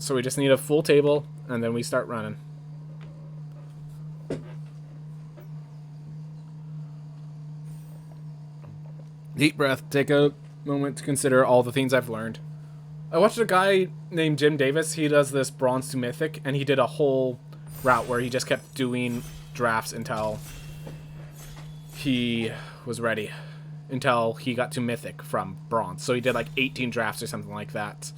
So we just need a full table, and then we start running. Deep breath. Take a moment to consider all the things I've learned. I watched a guy named Jim Davis. He does this bronze to mythic, and he did a whole route where he just kept doing drafts until he was ready. Until he got to mythic from bronze. So he did like 18 drafts or something like that.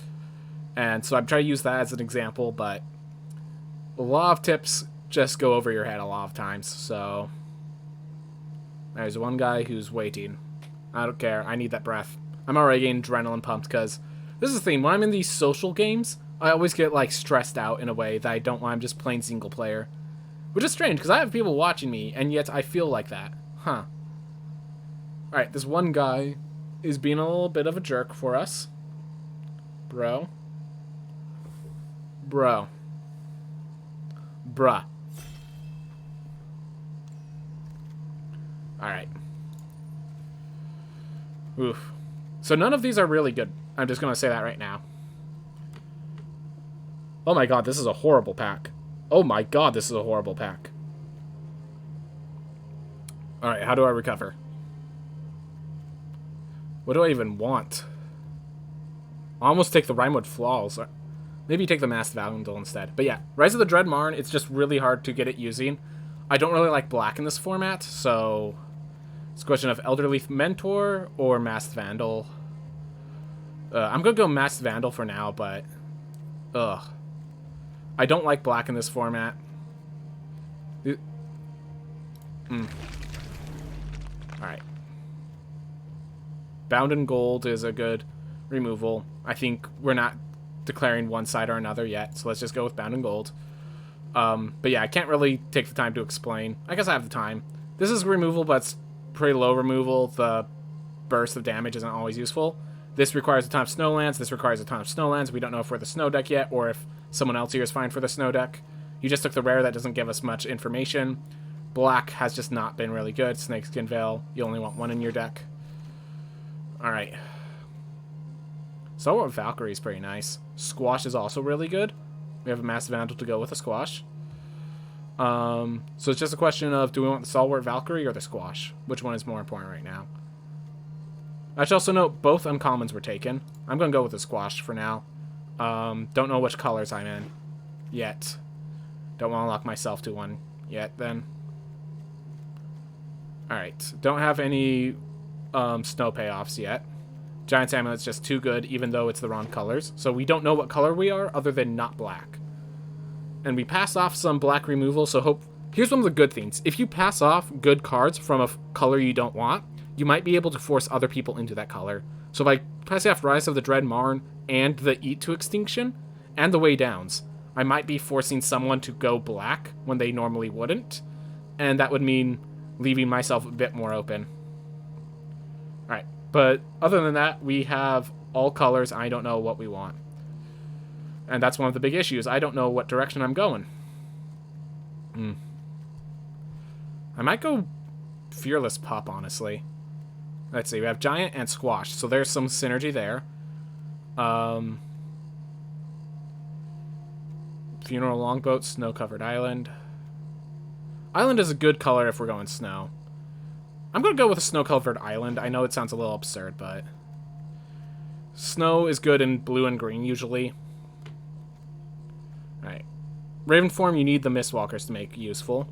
And so I'm trying to use that as an example, but a lot of tips just go over your head a lot of times. So there's one guy who's waiting. I don't care. I need that breath. I'm already getting adrenaline pumped because this is the thing. When I'm in these social games, I always get like stressed out in a way that I don't when I'm just playing single player. Which is strange because I have people watching me and yet I feel like that. Huh. Alright, this one guy is being a little bit of a jerk for us. Bro. Bruh. Alright. Oof. So none of these are really good. I'm just going to say that right now. Oh my god, this is a horrible pack. Oh my god, this is a horrible pack. Alright, how do I recover? What do I even want? I'll almost take the Rimewood Flaws. Maybe take the Masked Vandal instead. But yeah, Rise of the Dread Marn, it's just really hard to get it using. I don't really like black in this format, so it's a question of Elderleaf Mentor or Masked Vandal. I'm going to go Masked Vandal for now, but I don't like black in this format. Alright. Bound in Gold is a good removal. I think we're not declaring one side or another yet, so let's just go with Bound in Gold. But yeah, I can't really take the time to explain. I guess I have the time. This is removal, but it's pretty low removal. The burst of damage isn't always useful. This requires a ton of Snowlands. This requires a ton of Snowlands. We don't know if we're the Snow deck yet, or if someone else here is fine for the Snow deck. You just took the rare. That doesn't give us much information. Black has just not been really good. Snakeskin Veil, you only want one in your deck. Alright. Stalwart Valkyrie is pretty nice. Squash is also really good. We have a Masked Vandal to go with a Squash. So it's just a question of, do we want the Stalwart Valkyrie or the Squash? Which one is more important right now? I should also note both uncommons were taken. I'm going to go with the Squash for now. Don't know which colors I'm in yet. Don't want to lock myself to one yet then. Alright. Don't have any snow payoffs yet. Giant's Amulet's just too good, even though it's the wrong colors. So we don't know what color we are, other than not black. And we pass off some black removal, so here's one of the good things. If you pass off good cards from a color you don't want, you might be able to force other people into that color. So by passing off Rise of the Dread Marn and the Eat to Extinction, and the Way Downs, I might be forcing someone to go black when they normally wouldn't. And that would mean leaving myself a bit more open. Alright. But other than that, we have all colors. I don't know what we want. And that's one of the big issues. I don't know what direction I'm going. I might go Fearless Pup, honestly. Let's see. We have Giant and Squash. So there's some synergy there. Funeral Longboat, Snow-Covered Island. Island is a good color if we're going snow. I'm going to go with a Snow-Covered Island. I know it sounds a little absurd, but snow is good in blue and green, usually. Alright. Raven form, you need the Mistwalkers to make useful.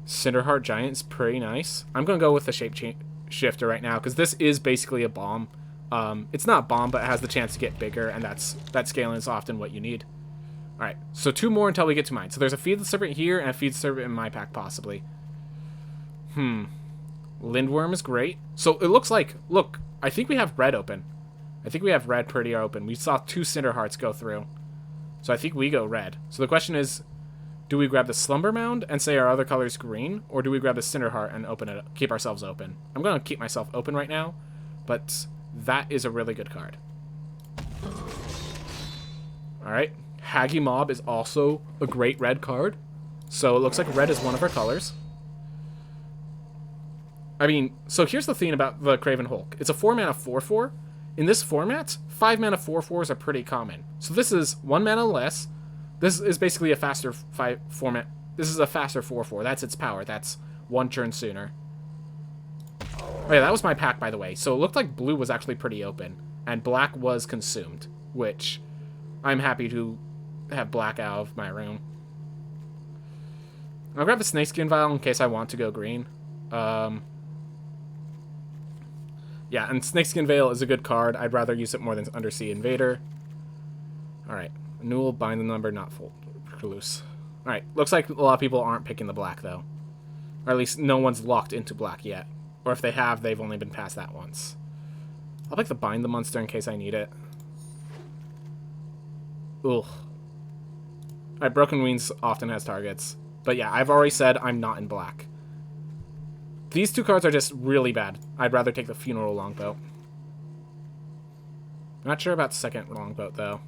Cinderheart Giant is pretty nice. I'm going to go with the Shape Shifter right now, because this is basically a bomb. It's not a bomb, but it has the chance to get bigger, and that scaling is often what you need. Alright, so 2 more until we get to mine. So there's a Feed the Serpent here, and a Feed the Serpent in my pack, possibly. Lindworm is great. So it looks like, look, I think we have red open. I think we have red pretty open. We saw 2 Cinderhearts go through. So I think we go red. So the question is, do we grab the Slumber Mound and say our other color's green? Or do we grab the Cinderheart and open it, keep ourselves open? I'm going to keep myself open right now, but that is a really good card. Alright. Haggy Mob is also a great red card. So it looks like red is one of our colors. I mean, so here's the thing about the Craven Hulk. It's a 4-mana 4/4. in this format, 5 mana 4/4s are pretty common. So this is 1 mana less. This is basically a faster format. This is a faster 4/4. That's its power. That's 1 turn sooner. Oh yeah, that was my pack, by the way. So it looked like blue was actually pretty open, and black was consumed, which I'm happy to have black out of my room. I'll grab the Snakeskin Vial in case I want to go green. Yeah, and Snakeskin Veil is a good card. I'd rather use it more than Undersea Invader. Alright. Newell, Bind the Number, not full loose. Alright, looks like a lot of people aren't picking the black, though. Or at least no one's locked into black yet. Or if they have, they've only been past that once. I'll pick the Bind the Monster in case I need it. Ugh. Alright, Broken Wings often has targets. But yeah, I've already said I'm not in black. These 2 cards are just really bad. I'd rather take the Funeral Longboat. Not sure about second Longboat, though.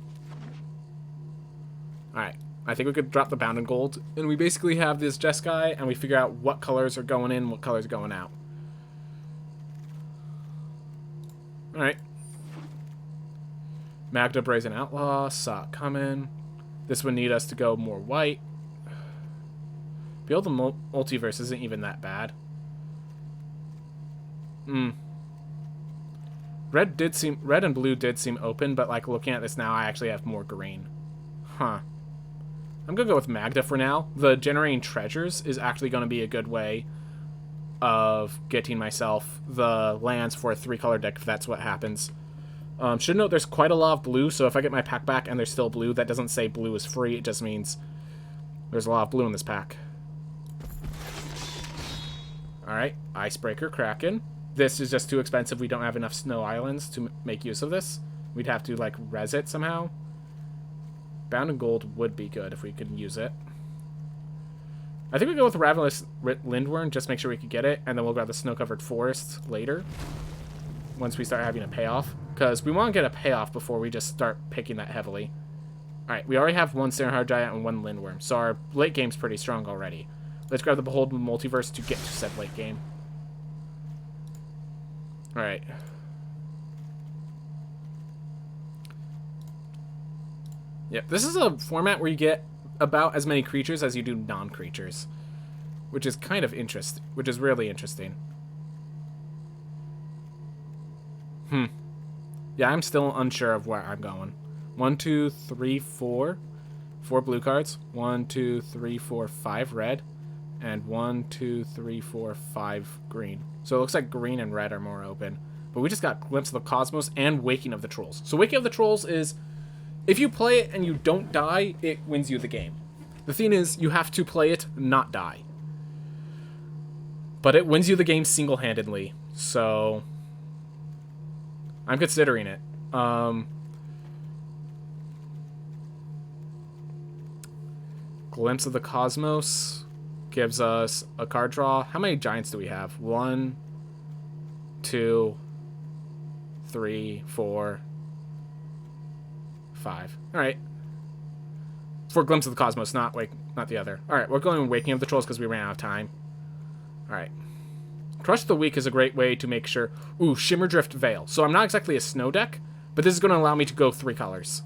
Alright, I think we could drop the Bound in Gold. And we basically have this Jeskai, and we figure out what colors are going in, what colors are going out. Alright. Magda, Brazen Outlaw, saw it coming. This would need us to go more white. Build the Multiverse isn't even that bad. Red and blue did seem open, but like looking at this now, I actually have more green. Huh. I'm gonna go with Magda for now. The Generating Treasures is actually gonna be a good way of getting myself the lands for a 3-color deck if that's what happens. Should note there's quite a lot of blue, so if I get my pack back and there's still blue, that doesn't say blue is free, it just means there's a lot of blue in this pack. Alright, Icebreaker, Kraken. This is just too expensive. We don't have enough snow islands to make use of this. We'd have to, like, res it somehow. Bound in Gold would be good if we could use it. I think we go with Ravenous Lindworm, just make sure we could get it, and then we'll grab the Snow-Covered Forest later, once we start having a payoff. Because we want to get a payoff before we just start picking that heavily. Alright, we already have 1 Starenhard Giant and 1 Lindworm, so our late game's pretty strong already. Let's grab the Behold Multiverse to get to said late game. Alright. Yep, this is a format where you get about as many creatures as you do non-creatures. Which is kind of interesting. Which is really interesting. Yeah, I'm still unsure of where I'm going. 1, 2, 3, 4. 4 blue cards. 1, 2, 3, 4, 5 red. And 1, 2, 3, 4, 5 green. So it looks like green and red are more open. But we just got Glimpse of the Cosmos and Waking of the Trolls. So Waking of the Trolls is, if you play it and you don't die, it wins you the game. The thing is, you have to play it, not die. But it wins you the game single-handedly. So I'm considering it. Glimpse of the Cosmos gives us a card draw. How many giants do we have? 1, 2, 3, 4, 5. Alright. For Glimpse of the Cosmos, not the other. Alright, we're going Waking of the Trolls because we ran out of time. Alright. Crush the Weak is a great way to make sure... Ooh, Shimmerdrift Veil. So I'm not exactly a snow deck, but this is going to allow me to go 3 colors.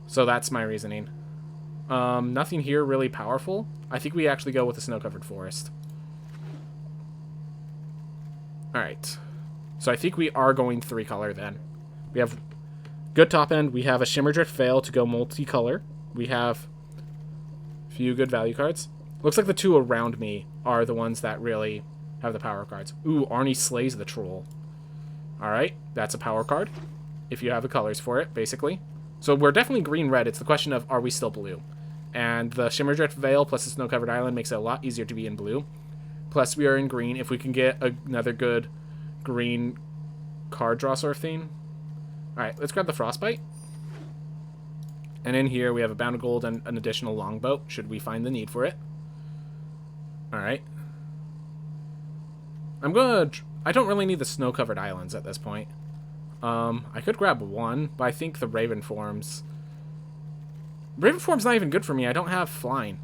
So that's my reasoning. Nothing here really powerful. I think we actually go with the Snow-Covered Forest. Alright. So I think we are going 3-color then. We have good top end. We have a Shimmerdrift Veil to go multicolor. We have a few good value cards. Looks like the 2 around me are the ones that really have the power cards. Ooh, Arnie slays the troll. Alright, that's a power card. If you have the colors for it, basically. So we're definitely green-red. It's the question of, are we still blue? And the Shimmerdrift Veil plus the Snow-Covered Island makes it a lot easier to be in blue. Plus we are in green. If we can get another good green card draw sort of thing. Alright, let's grab the Frostbite. And in here we have a Bound of Gold and an additional Longboat, should we find the need for it. Alright. I don't really need the Snow-Covered Islands at this point. I could grab 1, but I think the Raven Form's not even good for me. I don't have flying.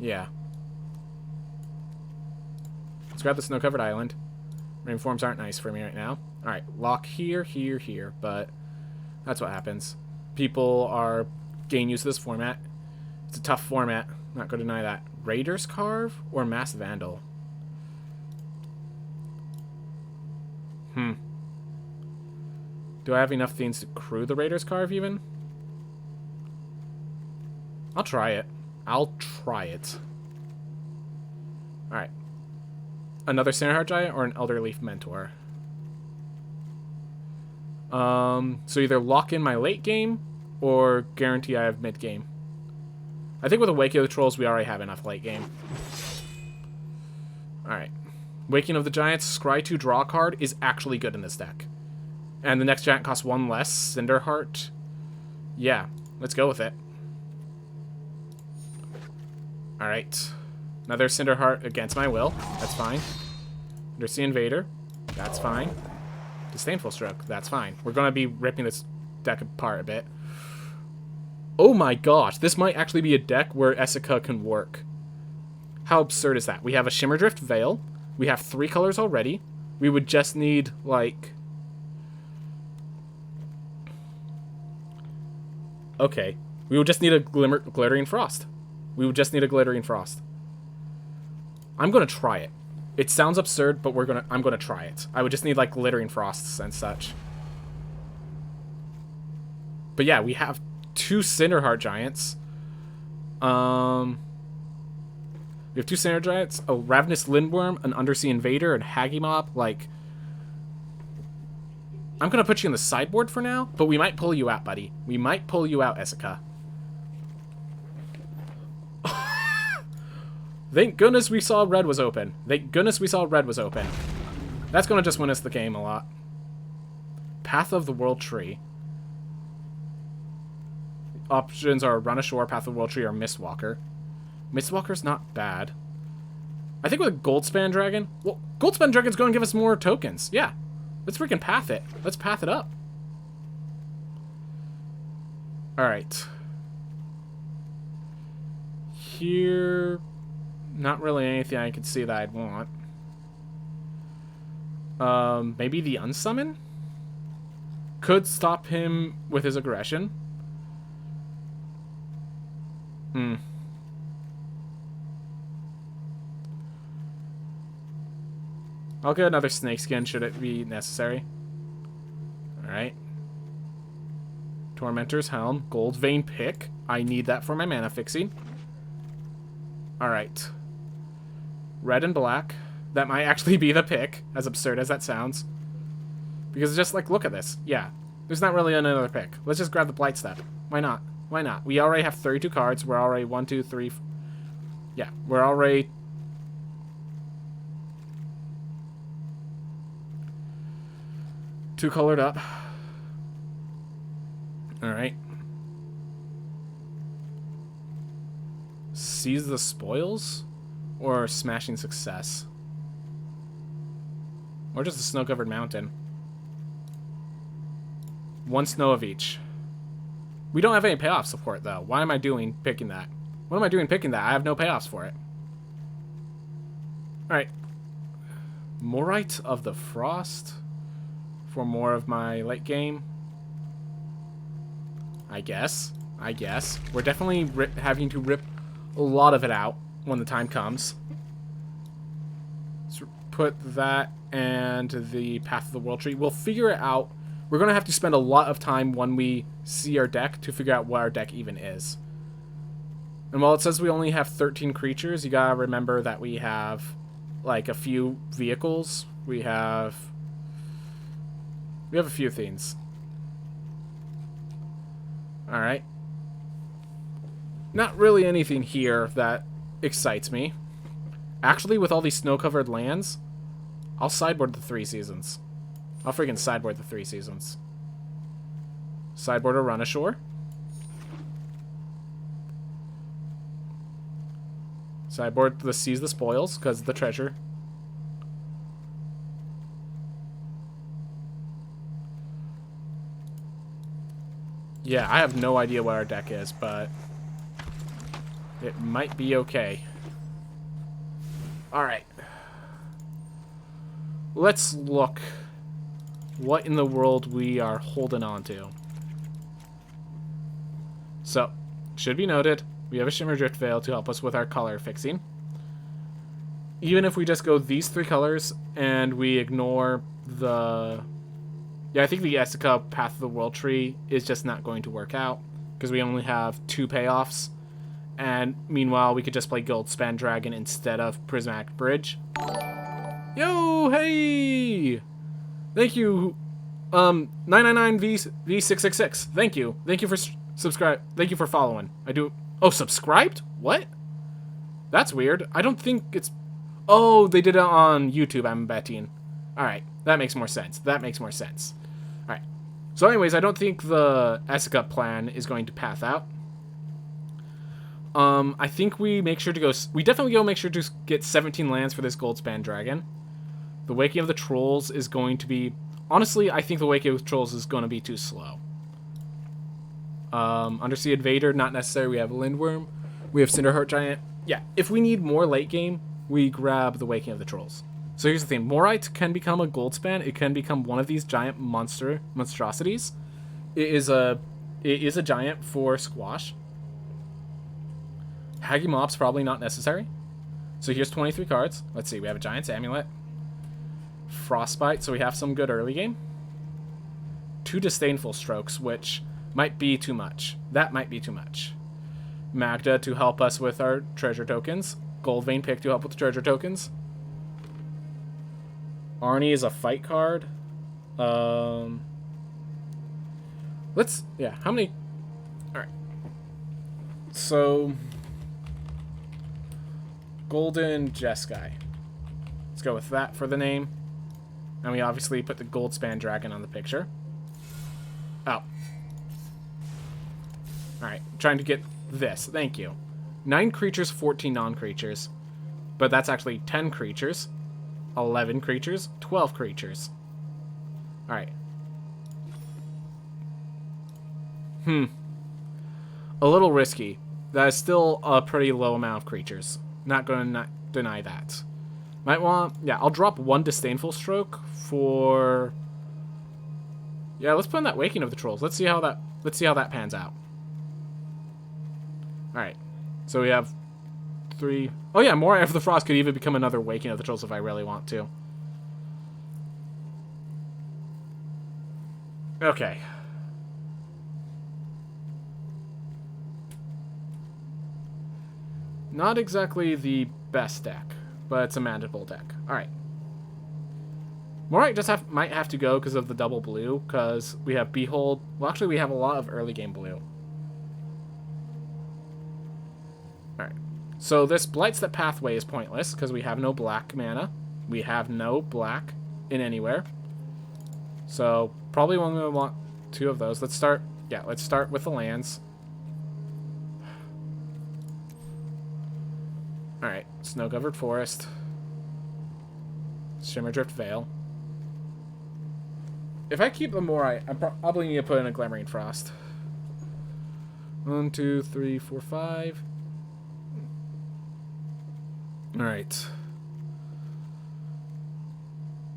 Yeah. Let's grab the Snow-Covered Island. Raven Forms aren't nice for me right now. Alright, lock here, here, here, but that's what happens. People are getting used to this format. It's a tough format, not gonna deny that. Raiders Carve or Mass Vandal? Do I have enough things to crew the Raiders Carve even? I'll try it. I'll try it. Alright. Another Cinderheart Giant or an Elderleaf Mentor? So either lock in my late game or guarantee I have mid game. I think with Awakening of the Trolls, we already have enough late game. Alright. Waking of the Giants, scry 2, draw a card is actually good in this deck. And the next giant costs 1 less, Cinderheart. Yeah, let's go with it. Alright. Another Cinderheart against my will. That's fine. Undersea Invader. That's fine. Disdainful Stroke. That's fine. We're going to be ripping this deck apart a bit. Oh my gosh. This might actually be a deck where Esika can work. How absurd is that? We have a Shimmerdrift Veil. We have 3 colors already. We would just need, like... Okay. We would just need a Glittering Frost. We would just need a Glittering Frost. I'm going to try it. It sounds absurd, but I'm going to try it. I would just need, like, Glittering Frosts and such. But yeah, we have 2 Cinderheart Giants. We have 2 Cinder Giants, a Ravenous Lindworm, an Undersea Invader, and Haggimob. Like, I'm going to put you in the sideboard for now, but we might pull you out, buddy. We might pull you out, Esika. Thank goodness we saw red was open. Thank goodness we saw red was open. That's going to just win us the game a lot. Path of the World Tree. Options are Run Ashore, Path of the World Tree, or Mistwalker. Mistwalker's not bad. I think with a Goldspan Dragon... Well, Goldspan Dragon's going to give us more tokens. Yeah. Let's freaking path it. Let's path it up. Alright. Here... Not really anything I could see that I'd want. Maybe the Unsummon? Could stop him with his aggression. I'll get another Snakeskin should it be necessary. Alright. Tormentor's Helm. Gold Vein Pick. I need that for my mana fixing. Alright. Red and black. That might actually be the pick, as absurd as that sounds. Because it's just like, look at this. Yeah. There's not really another pick. Let's just grab the Blight Step. Why not? Why not? We already have 32 cards. We're already 1, 2, 3... Yeah, we're already... Two colored up. Alright. Seize the Spoils? Or Smashing Success? Or just a snow-covered mountain? 1 snow of each. We don't have any payoff support, though. Why am I doing picking that? What am I doing picking that? I have no payoffs for it. Alright. Morite of the Frost. For more of my late game. I guess. We're definitely having to rip a lot of it out when the time comes. Let's put that and the Path of the World Tree. We'll figure it out. We're going to have to spend a lot of time when we see our deck to figure out what our deck even is. And while it says we only have 13 creatures, you gotta remember that we have, like, a few vehicles. We have a few things. Alright. Not really anything here that excites me. Actually, with all these snow-covered lands, I'll sideboard the 3 seasons. I'll freaking sideboard the 3 seasons. Sideboard a Run Ashore. Sideboard the Seize the Spoils, because of the treasure. Yeah, I have no idea what our deck is, but it might be okay. Alright. Let's look what in the world we are holding on to. So, should be noted, we have a Shimmer Drift Veil to help us with our color fixing. Even if we just go these 3 colors and we ignore the... Yeah, I think the Jessica Path of the World tree is just not going to work out because we only have 2 payoffs. And meanwhile, we could just play Goldspan Dragon instead of Prismatic Bridge. Yo, hey! Thank you, 999V666. Thank you. Thank you for subscribe. Thank you for following. I do. Oh, subscribed? What? That's weird. I don't think it's... Oh, they did it on YouTube, I'm betting. Alright, that makes more sense. That makes more sense. Alright. So anyways, I don't think the Jessica plan is going to path out. I think we make sure to go... We definitely go make sure to get 17 lands for this Goldspan Dragon. The Waking of the Trolls is going to be... Honestly, I think the Waking of the Trolls is going to be too slow. Undersea Invader, not necessary. We have Lindworm. We have Cinderheart Giant. Yeah, if we need more late game, we grab the Waking of the Trolls. So here's the thing. Morite can become a Goldspan. It can become one of these giant monstrosities. It is a giant for squash. Haggy Mop's probably not necessary. So here's 23 cards. Let's see. We have a Giant's Amulet. Frostbite, so we have some good early game. 2 Disdainful Strokes, which might be too much. That might be too much. Magda to help us with our treasure tokens. Goldvein Pick to help with the treasure tokens. Arnie is a fight card. Yeah, how many? Alright. So... Golden Jeskai. Let's go with that for the name. And we obviously put the Goldspan Dragon on the picture. Oh. Alright, trying to get this. Thank you. 9 creatures, 14 non-creatures. But that's actually 10 creatures. 11 creatures, 12 creatures. Alright. A little risky. That is still a pretty low amount of creatures. Not going to deny that. Might want... Yeah, I'll drop 1 Disdainful Stroke for... Yeah, let's put in that Waking of the Trolls. Let's see how that pans out. Alright. So we have 3... Oh yeah, more Eye of the Frost could even become another Waking of the Trolls if I really want to. Okay. Not exactly the best deck, but it's a manageable deck. Alright. Morite just might have to go because of the double blue, because we have Behold. Well, actually, we have a lot of early game blue. Alright. So this Blights That Pathway is pointless, because we have no black mana. We have no black in anywhere. So, probably only going to want 2 of those. Let's start with the lands. Alright, Snow-Covered Forest. Shimmer Drift Veil. If I keep the Morite, I'm probably need to put in a Glimmering Frost. 1, 2, 3, 4, 5. Alright.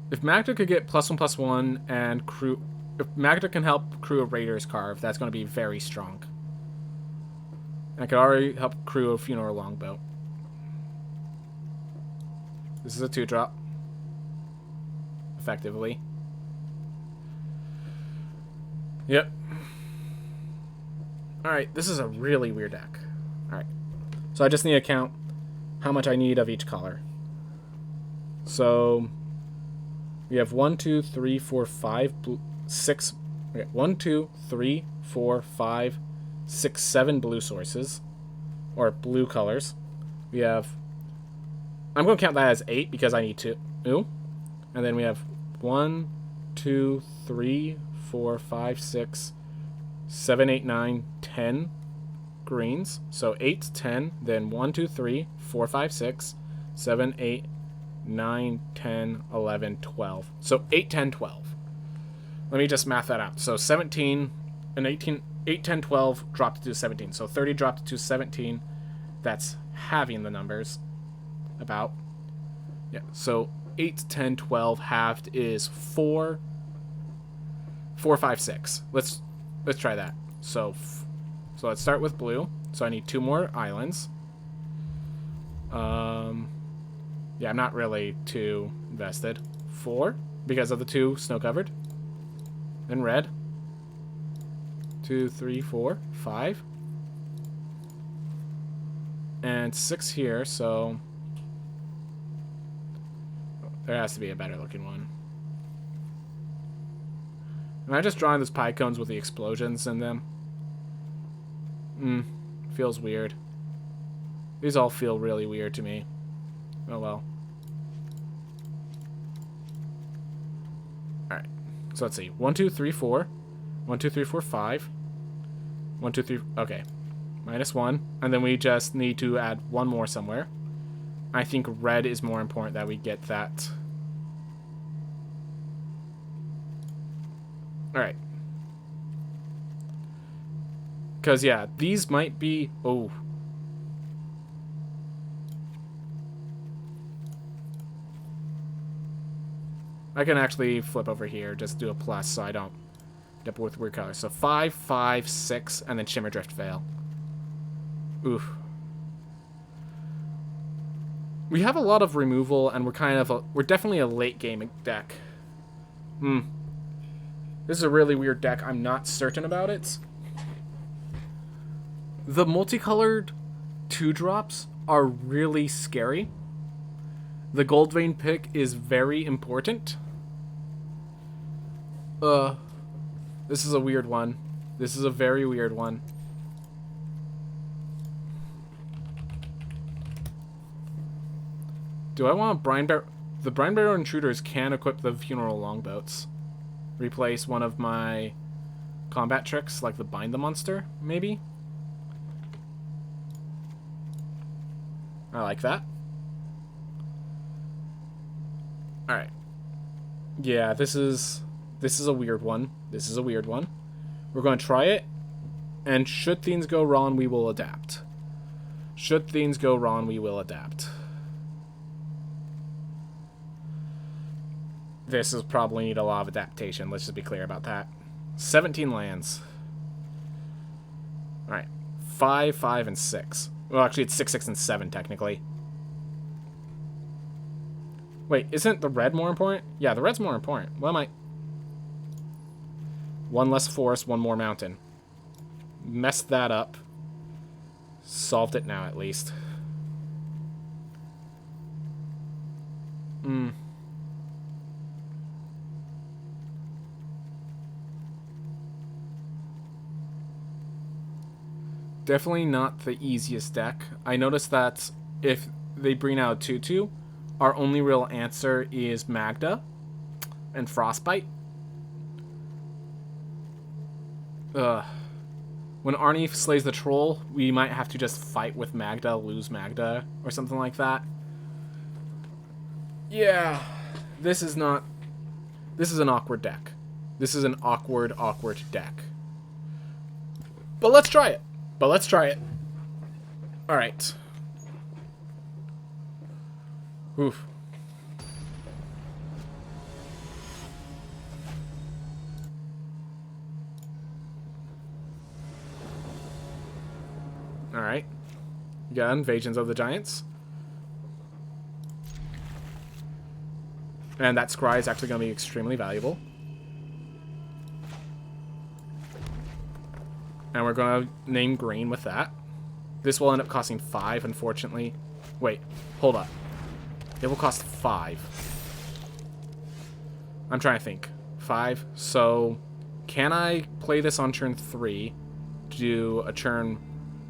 If Magda could get +1/+1 and crew... If Magda can help crew a Raider's Carve, that's going to be very strong. And I could already help crew a Funeral Longboat. This is a 2-drop. Effectively. Yep. Alright, this is a really weird deck. Alright. So I just need to count how much I need of each color. So we have 1, 2, 3, 4, 5, 6. Okay, 1, 2, 3, 4, 5, 6, 7 blue sources. Or blue colors. We have... I'm going to count that as 8 because I need 2. And then we have 1, 2, 3, 4, 5, 6, 7, 8, 9, 10 greens. So 8, 10, then 1, 2, 3, 4, 5, 6, 7, 8, 9, 10, 11, 12. So 8, 10, 12. Let me just math that out. So 17 and 18, 8, 10, 12 dropped to 17. So 30 dropped to 17. That's halving the numbers. About. Yeah, so 8, 10, 12 halved is 4. 4, 5, 6. Let's try that. So let's start with blue. So I need 2 more islands. Yeah, I'm not really too invested. 4 because of the 2 snow covered. Then red. 2, 3, 4, 5. And 6 here, so there has to be a better looking one. Am I just drawing those pie cones with the explosions in them? Feels weird. These all feel really weird to me. Oh well. Alright. So let's see. 1, 2, 3, 4. 1, 2, 3, 4, 5. 1, 2, 3. Okay. -1. And then we just need to add 1 more somewhere. I think red is more important that we get that. Alright. Because, yeah, these might be... Oh. I can actually flip over here, just do a plus so I don't end up with weird colors. So 5, 5, 6, and then Shimmer Drift Veil. Oof. We have a lot of removal, and we're definitely a late game deck. This is a really weird deck. I'm not certain about it. The multicolored 2-drops are really scary. The Gold Vein pick is very important. This is a weird one. This is a very weird one. Do I want Brine Barrow? The Brine Barrow Intruders can equip the Funeral Longboats. Replace one of my combat tricks, like the Bind the Monster, maybe? I like that. Alright. Yeah, this is a weird one. This is a weird one. We're going to try it, and should things go wrong, we will adapt. Should things go wrong, we will adapt. This is probably need a lot of adaptation. Let's just be clear about that. 17 lands. Alright. 5, 5, and 6. Well, actually, it's 6, 6, and 7, technically. Wait, isn't the red more important? Yeah, the red's more important. What am I... 1 less forest, 1 more mountain. Messed that up. Solved it now, at least. Definitely not the easiest deck. I noticed that if they bring out 2/2, our only real answer is Magda and Frostbite. When Arnie slays the troll, we might have to just fight with Magda, lose Magda, or something like that. Yeah, this is an awkward deck. This is an awkward deck. But let's try it. Alright. Oof. Alright. You got Invasions of the Giants. And that Scry is actually going to be extremely valuable. And we're going to name green with that. This will end up costing 5, unfortunately. Wait, hold up. It will cost 5. I'm trying to think. 5. So, can I play this on turn 3? Do a turn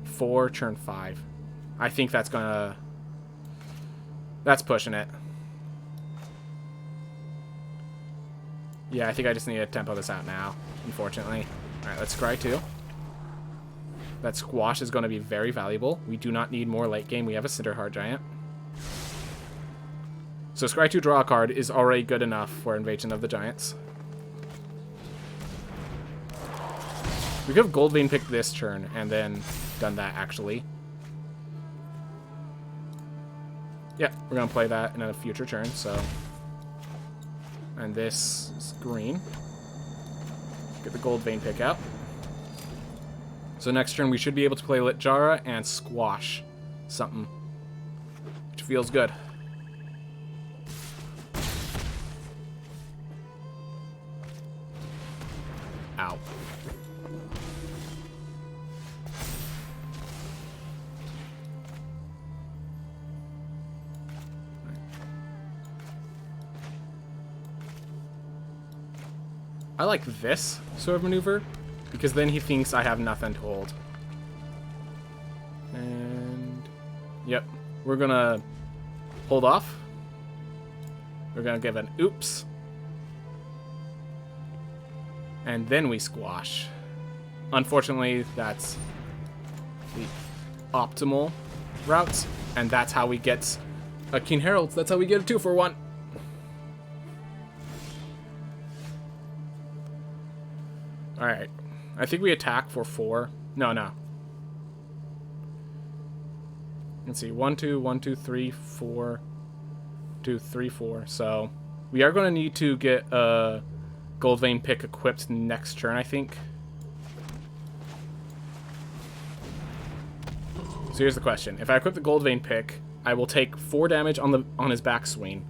4, turn 5? I think that's gonna... That's pushing it. Yeah, I think I just need to tempo this out now, unfortunately. Alright, let's scry 2. That squash is going to be very valuable. We do not need more late game. We have a Cinderheart Giant. So scry 2, draw a card is already good enough for Invasion of the Giants. We could have Goldvein picked this turn and then done that, actually. Yeah, we're going to play that in a future turn, so... And this is green. Get the gold vein pick out. So next turn we should be able to play Litjara and squash something, which feels good. Ow. I like this sort of maneuver, because then he thinks I have nothing to hold. And yep, we're gonna hold off. We're gonna give an oops. And then we squash. Unfortunately, that's the optimal route, and that's how we get a Keen Herald. That's how we get a 2-for-1. Alright. I think we attack for 4. No. Let's see. 1, 2, 1, 2, 3, 4. 2, 3, 4. So we are going to need to get a gold vein pick equipped next turn, I think. So here's the question. If I equip the gold vein pick, I will take 4 damage on his backswing.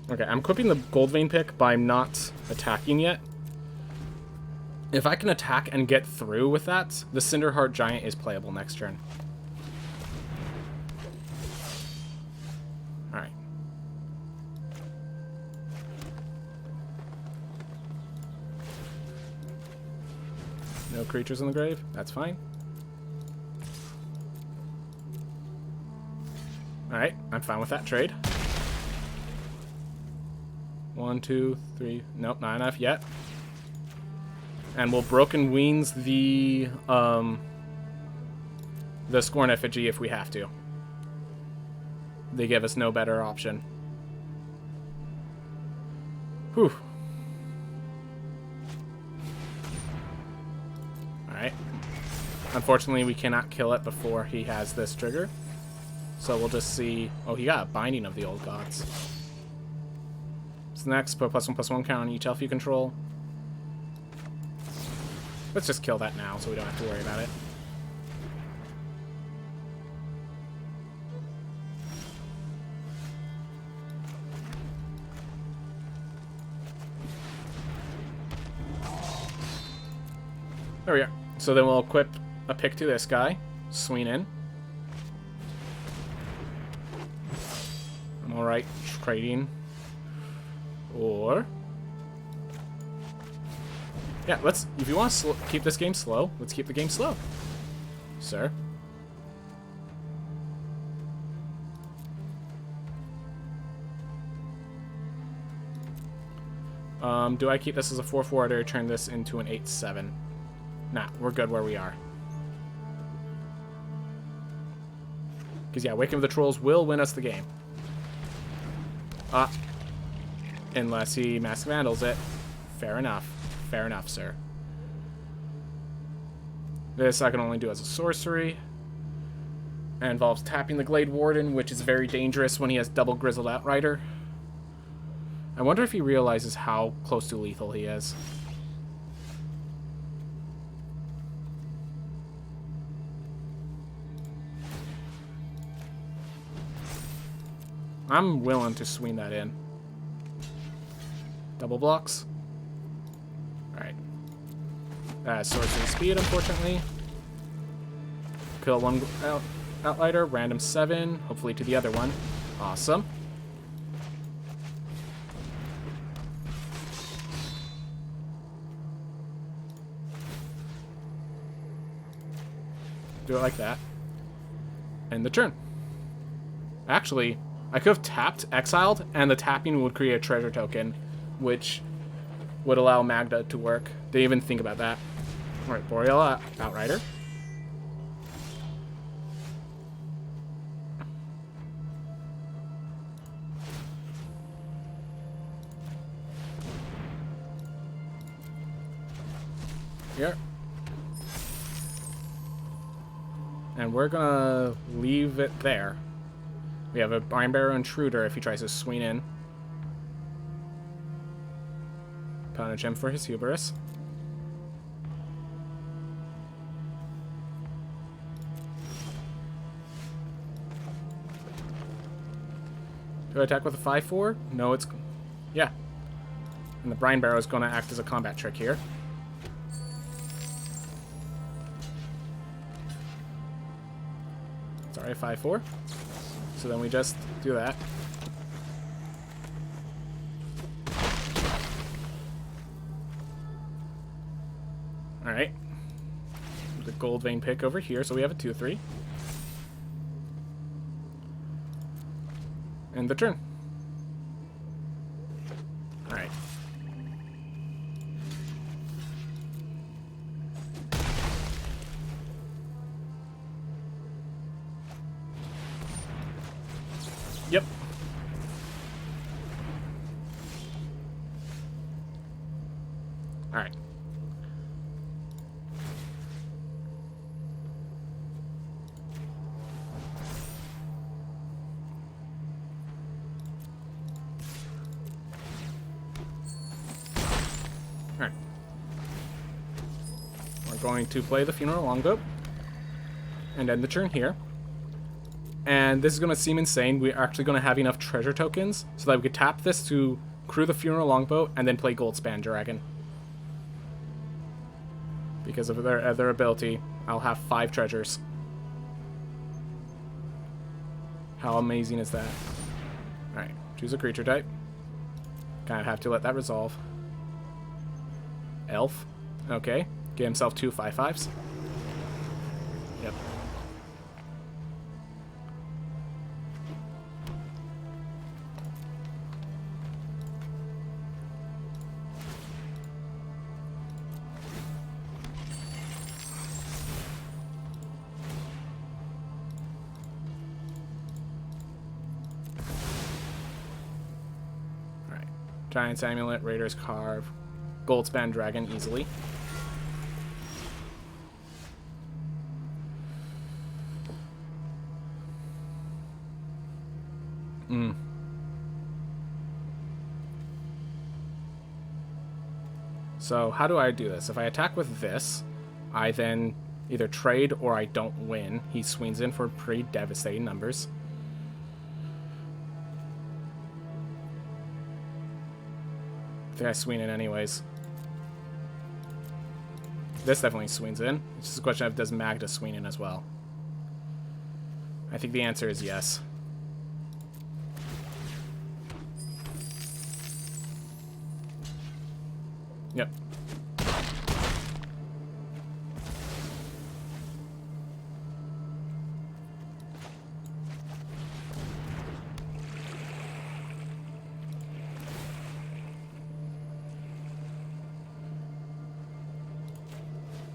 Okay, I'm equipping the gold vein pick, but I'm not attacking yet. If I can attack and get through with that, the Cinderheart Giant is playable next turn. Alright. No creatures in the grave? That's fine. Alright, I'm fine with that trade. 1, 2, 3. Nope, not enough yet. And we'll Broken Wings the Scorn Effigy if we have to. They give us no better option. Whew. Alright. Unfortunately, we cannot kill it before he has this trigger. So we'll just see... Oh, he got a Binding of the Old Gods. So next, put +1/+1 count on each elf you control. Let's just kill that now so we don't have to worry about it. There we are. So then we'll equip a pick to this guy. Swing in. I'm alright trading. Or... Yeah, let's... If you want to keep this game slow, let's keep the game slow, sir. Do I keep this as a 4-4 or turn this into an 8-7? Nah, we're good where we are. Because, yeah, Waking of the Trolls will win us the game. Unless he Mask Vandals it. Fair enough. Fair enough, sir. This I can only do as a sorcery. And involves tapping the Glade Warden, which is very dangerous when he has double Grizzled Outrider. I wonder if he realizes how close to lethal he is. I'm willing to swing that in. Double blocks. Alright. Sorcery speed, unfortunately. Kill one Outrider. Random 7. Hopefully to the other one. Awesome. Do it like that. End the turn. Actually, I could have tapped Exiled, and the tapping would create a treasure token, which would allow Magda to work. Didn't even think about that. Alright, Boreal Outrider. Here. And we're gonna leave it there. We have a Binebearer Intruder if he tries to swing in. punish him for his hubris. Do I attack with a 5-4? No, it's... Yeah. And the Brine Barrow is going to act as a combat trick here. Sorry, 5-4. So then we just do that. Alright. The Gold Vein pick over here, so we have a 2-3. And the turn. Alright. Yep. Alright. Alright. We're going to play the Funeral Longboat and end the turn here. And this is going to seem insane. We're actually going to have enough treasure tokens so that we could tap this to crew the Funeral Longboat and then play Goldspan Dragon. Because of their ability, I'll have 5 treasures. How amazing is that? Alright, choose a creature type. Kind of have to let that resolve. Elf. Okay. Get himself 2 5/5s. Yep. Alright. Giant's Amulet, Raider's Carve, Goldspan Dragon easily. So how do I do this? If I attack with this, I then either trade or I don't win. He swings in for pretty devastating numbers. I think I swing in anyways. This definitely swings in. It's just a question of does Magda swing in as well? I think the answer is yes. Yep.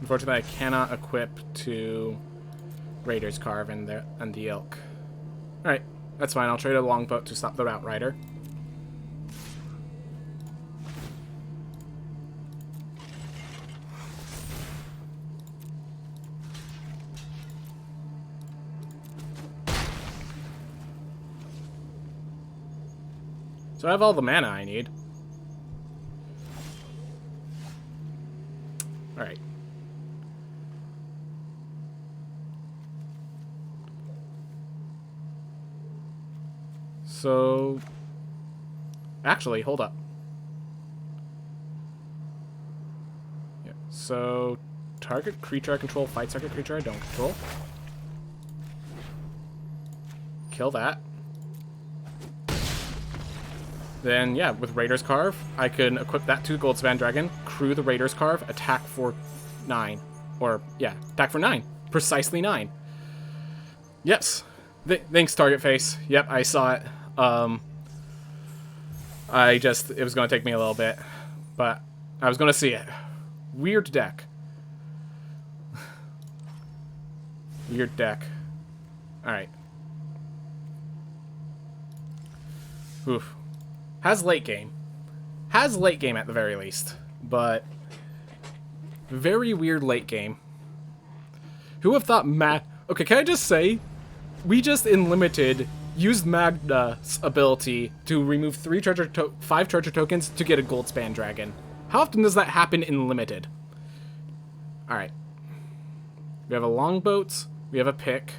Unfortunately, I cannot equip to Raider's Carve and the Ilk. Alright, that's fine. I'll trade a Longboat to stop the Outrider. So I have all the mana I need. Alright. So... Actually, hold up. Yeah, so... Target creature I control fights target creature I don't control. Kill that. Then, yeah, with Raider's Carve, I can equip that to Goldspan Dragon, crew the Raider's Carve, attack for 9. Or, yeah, attack for 9. Precisely 9. Yes. Thanks, Target Face. Yep, I saw it. It was going to take me a little bit, but I was going to see it. Weird deck. Weird deck. Alright. Oof. Has late game. Has late game at the very least. But very weird late game. Who would have thought Okay, can I just say, we just in Limited used Magda's ability to remove 5 treasure tokens to get a Goldspan Dragon. How often does that happen in Limited? Alright. We have a longboat. We have a pick.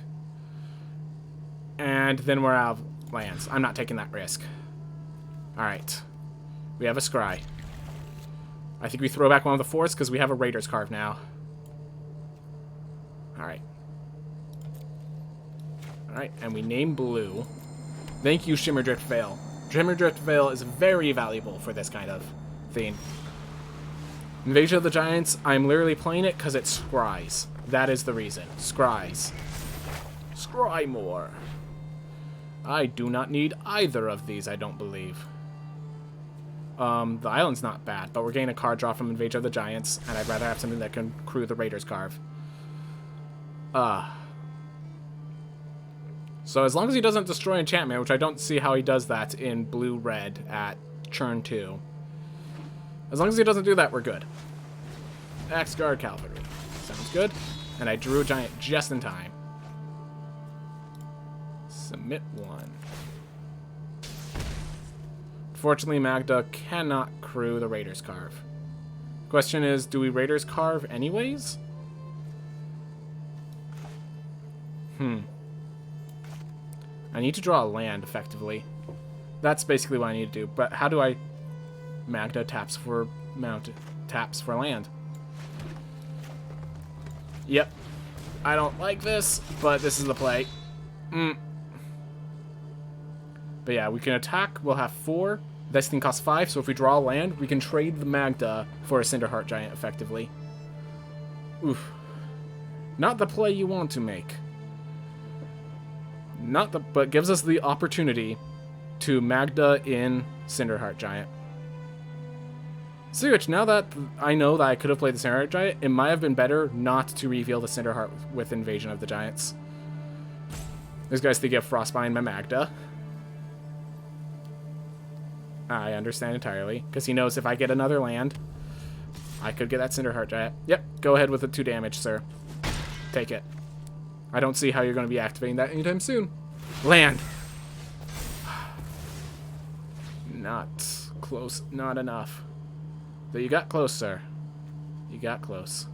And then we're out of lands. I'm not taking that risk. Alright. We have a scry. I think we throw back one of the forests because we have a Raider's Carve now. Alright. Alright, and we name blue. Thank you, Shimmerdrift Veil. Shimmerdrift Veil is very valuable for this kind of thing. Invasion of the Giants, I'm literally playing it because it scries. That is the reason. Scries. Scry more. I do not need either of these, I don't believe. The island's not bad, but we're getting a card draw from Invasion of the Giants, and I'd rather have something that can crew the Raider's Carve. So as long as he doesn't destroy enchantment, which I don't see how he does that in blue-red at turn 2. As long as he doesn't do that, we're good. Axguard Cavalry. Sounds good. And I drew a giant just in time. Submit 1. Unfortunately, Magda cannot crew the Raider's Carve. Question is, do we Raider's Carve anyways? I need to draw a land, effectively. That's basically what I need to do. But how do I... Magda taps for land. Yep. I don't like this, but this is the play. But yeah, we can attack. We'll have 4. This thing costs 5, so if we draw a land, we can trade the Magda for a Cinderheart Giant, effectively. Oof. Not the play you want to make. But gives us the opportunity to Magda in Cinderheart Giant. So which, now that I know that I could have played the Cinderheart Giant, it might have been better not to reveal the Cinderheart with Invasion of the Giants. These guys think of Frostbind my Magda. I understand entirely, because he knows if I get another land, I could get that Cinderheart Giant. Yep, go ahead with the 2 damage, sir. Take it. I don't see how you're going to be activating that anytime soon. Land! Not close, not enough. But you got close, sir. You got close.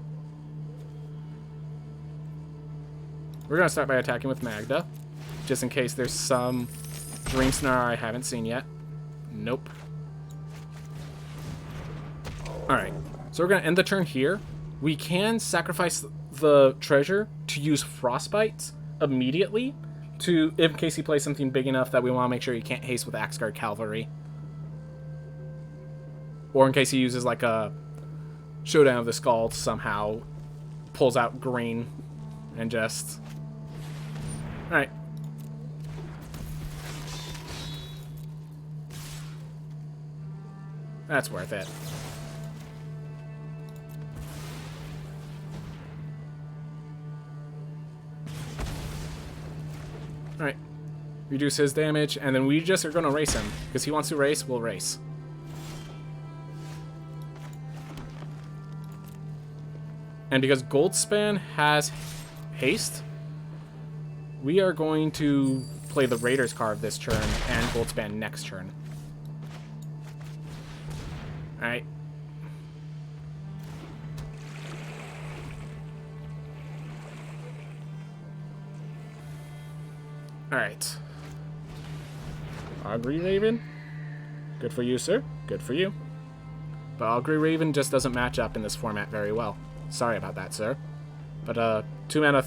We're going to start by attacking with Magda, just in case there's some Dream Snare I haven't seen yet. Nope. Alright, so we're going to end the turn here. We can sacrifice the treasure to use Frostbite immediately, in case he plays something big enough that we want to make sure he can't haste with Axguard Cavalry. Or in case he uses like a Showdown of the Skull somehow, pulls out green, and just... Alright. That's worth it. Alright. Reduce his damage, and then we just are going to race him. Because he wants to race, we'll race. And because Goldspan has haste, we are going to play the Raider's Carve this turn and Goldspan next turn. Alright. Alright. Augury Raven. Good for you, sir. Good for you. But Augury Raven just doesn't match up in this format very well. Sorry about that, sir. But, 2 mana,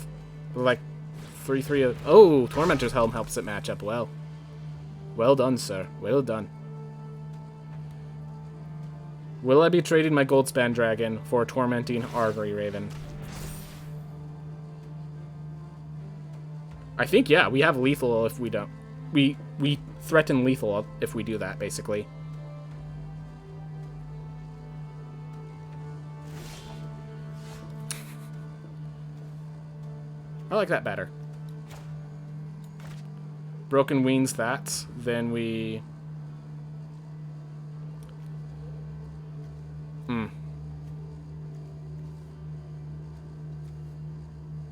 like, 3/3. Oh, Tormentor's Helm helps it match up well. Well done, sir. Well done. Will I be trading my Goldspan Dragon for Tormenting Augury Raven? I think, yeah, we have lethal if we don't. We threaten lethal if we do that, basically. I like that better. Broken Wings that, then we...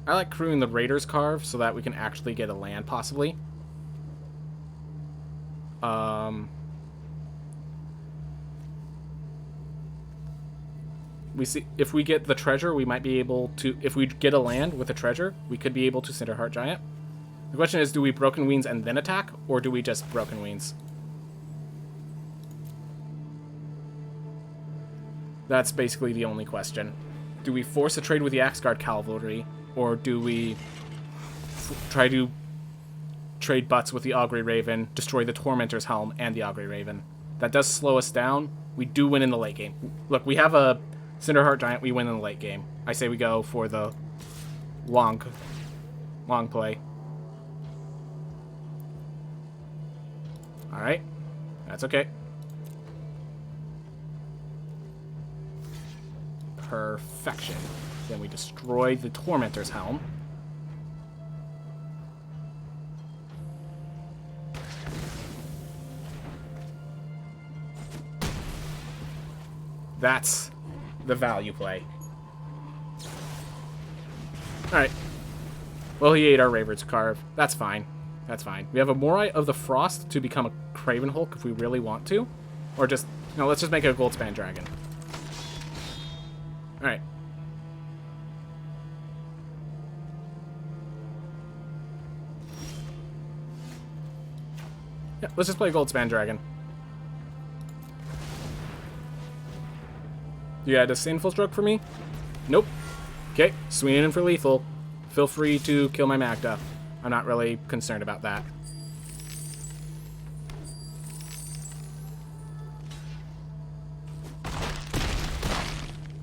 I like crewing the Raider's Carve so that we can actually get a land, possibly. We see if we get the treasure, we might be able to. If we get a land with a treasure, we could be able to Cinderheart Giant. The question is, do we Broken Wings and then attack, or do we just Broken Wings? That's basically the only question. Do we force a trade with the Axeguard Cavalry, or do we try to trade butts with the Augury Raven, destroy the Tormentor's Helm and the Augury Raven? That does slow us down. We do win in the late game. Look, we have a Cinderheart Giant. We win in the late game. I say we go for the long play. All right, that's okay. Perfection. Then we destroy the Tormentor's Helm. That's the value play. Alright. Well, he ate our Raver's Carve. That's fine. That's fine. We have a Morite of the Frost to become a Craven Hulk if we really want to. Or just... No, let's just make it a Goldspan Dragon. Alright. Yeah, let's just play Goldspan Dragon. You had a Sinful Stroke for me? Nope. Okay, swinging in for lethal. Feel free to kill my Magda. I'm not really concerned about that.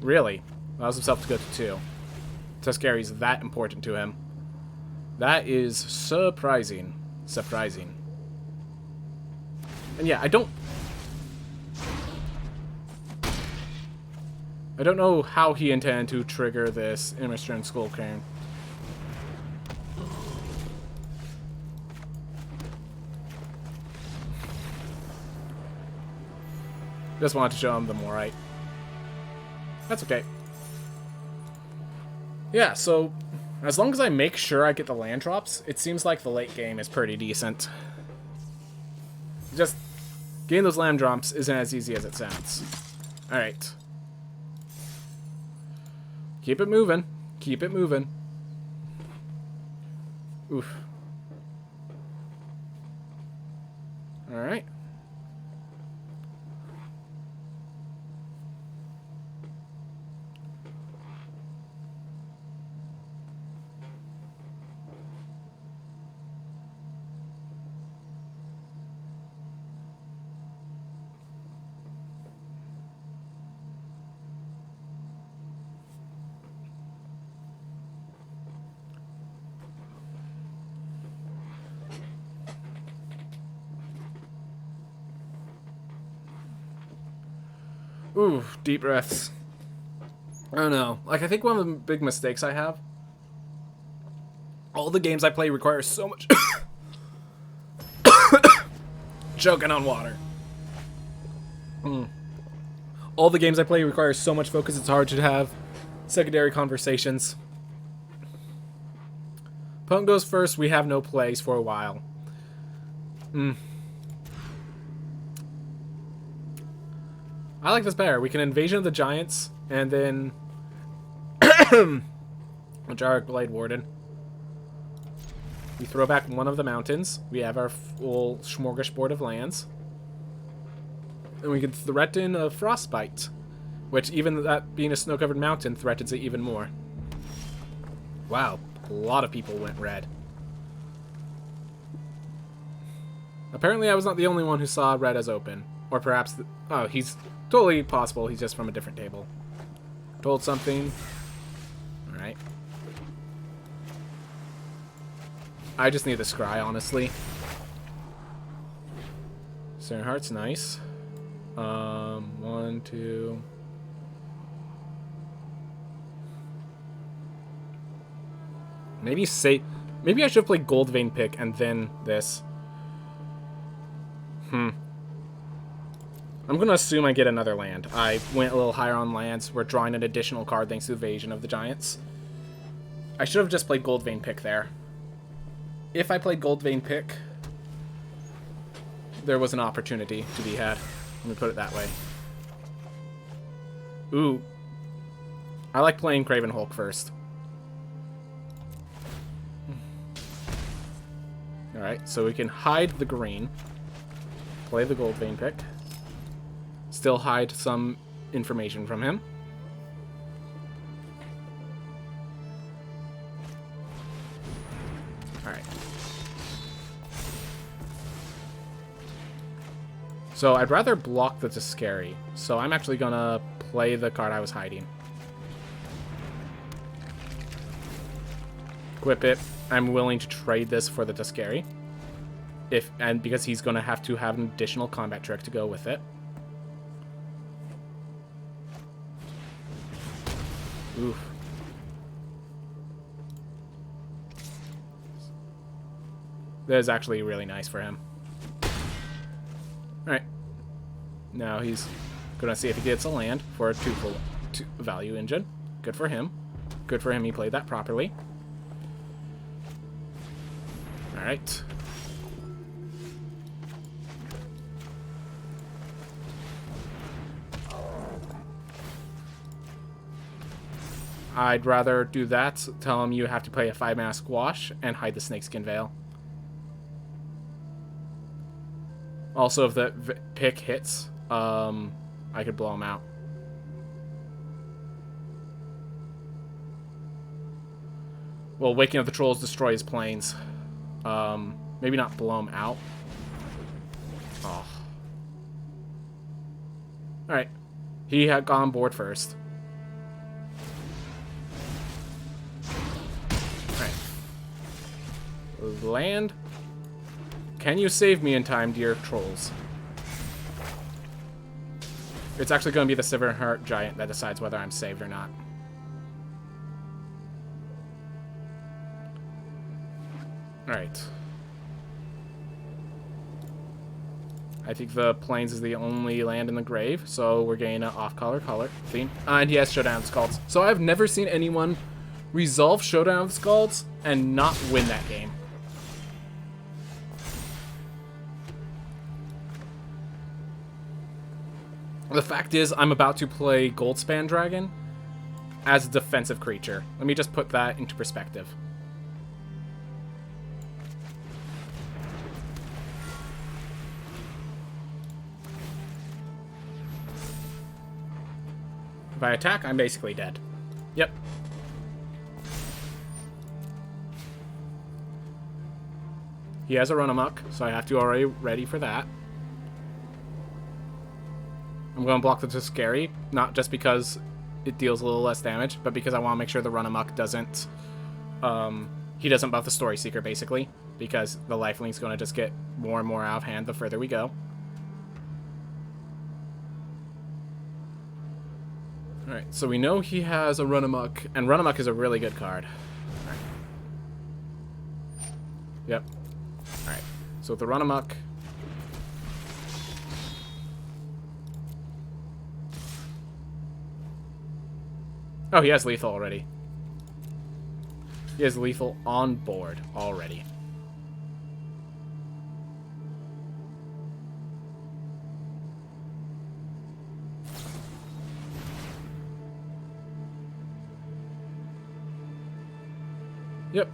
Really? Allows himself to go to 2. Tuscary's that important to him. That is surprising. Surprising. And yeah, I don't know how he intended to trigger this Immerstern Skullcairn. Just wanted to show him the Morite. That's okay. Yeah, so as long as I make sure I get the land drops, it seems like the late game is pretty decent. Just getting those land drops isn't as easy as it sounds. Alright. Keep it moving. Keep it moving. Oof. Alright. Ooh, deep breaths. I don't know. Like, I think one of the big mistakes I have, all the games I play require so much... Choking on water. All the games I play require so much focus, it's hard to have secondary conversations. Opponent goes first, we have no plays for a while. I like this better. We can Invasion of the Giants, and then... Jarek Blade Warden. We throw back one of the mountains. We have our full smorgasbord of lands. And we can threaten a Frostbite, which even that being a snow-covered mountain threatens it even more. Wow, a lot of people went red. Apparently I was not the only one who saw red as open. Or perhaps... oh, he's... totally possible he's just from a different table. Told something. Alright. I just need the scry, honestly. Cinderheart's nice. 1, 2... Maybe I should play Gold Vein Pick and then this. I'm going to assume I get another land. I went a little higher on lands. We're drawing an additional card thanks to Invasion of the Giants. I should have just played Gold Vein Pick there. If I played Gold Vein Pick, there was an opportunity to be had. Let me put it that way. Ooh. I like playing Craven Hulk first. Alright, so we can hide the green. Play the gold vein pick. Still hide some information from him. Alright. So I'd rather block the Tiscari. So I'm actually gonna play the card I was hiding. Equip it. I'm willing to trade this for the Tiscari. And because he's gonna have to have an additional combat trick to go with it. Oof. That is actually really nice for him. Alright. Now he's gonna see if he gets a land for a 2 value engine. Good for him. Good for him he played that properly. Alright. I'd rather do that. Tell him you have to play a 5-mana squash and hide the Snakeskin Veil. Also, if the pick hits, I could blow him out. Well, Waking of the Trolls destroy his planes. Maybe not blow him out. Oh. Alright. He had gone board first. Alright. Land. Can you save me in time, dear trolls? It's actually going to be the Silverheart Giant that decides whether I'm saved or not. Alright. I think the Plains is the only land in the grave, so we're getting an off-color color theme. And he has Showdown of the Skalds. So I've never seen anyone resolve Showdown of the Skalds and not win that game. The fact is, I'm about to play Goldspan Dragon as a defensive creature. Let me just put that into perspective. If I attack, I'm basically dead. Yep. He has a run amok, so I have to already ready for that. I'm going to block the Tiscari, not just because it deals a little less damage, but because I want to make sure the run amok doesn't... he doesn't buff the Story Seeker, basically, because the lifeling's going to just get more and more out of hand the further we go. Alright, so we know he has a run amok, and run amok is a really good card. Alright. Yep. Alright, so with the run amok... Oh, he has lethal already. He has lethal on board already. Yep.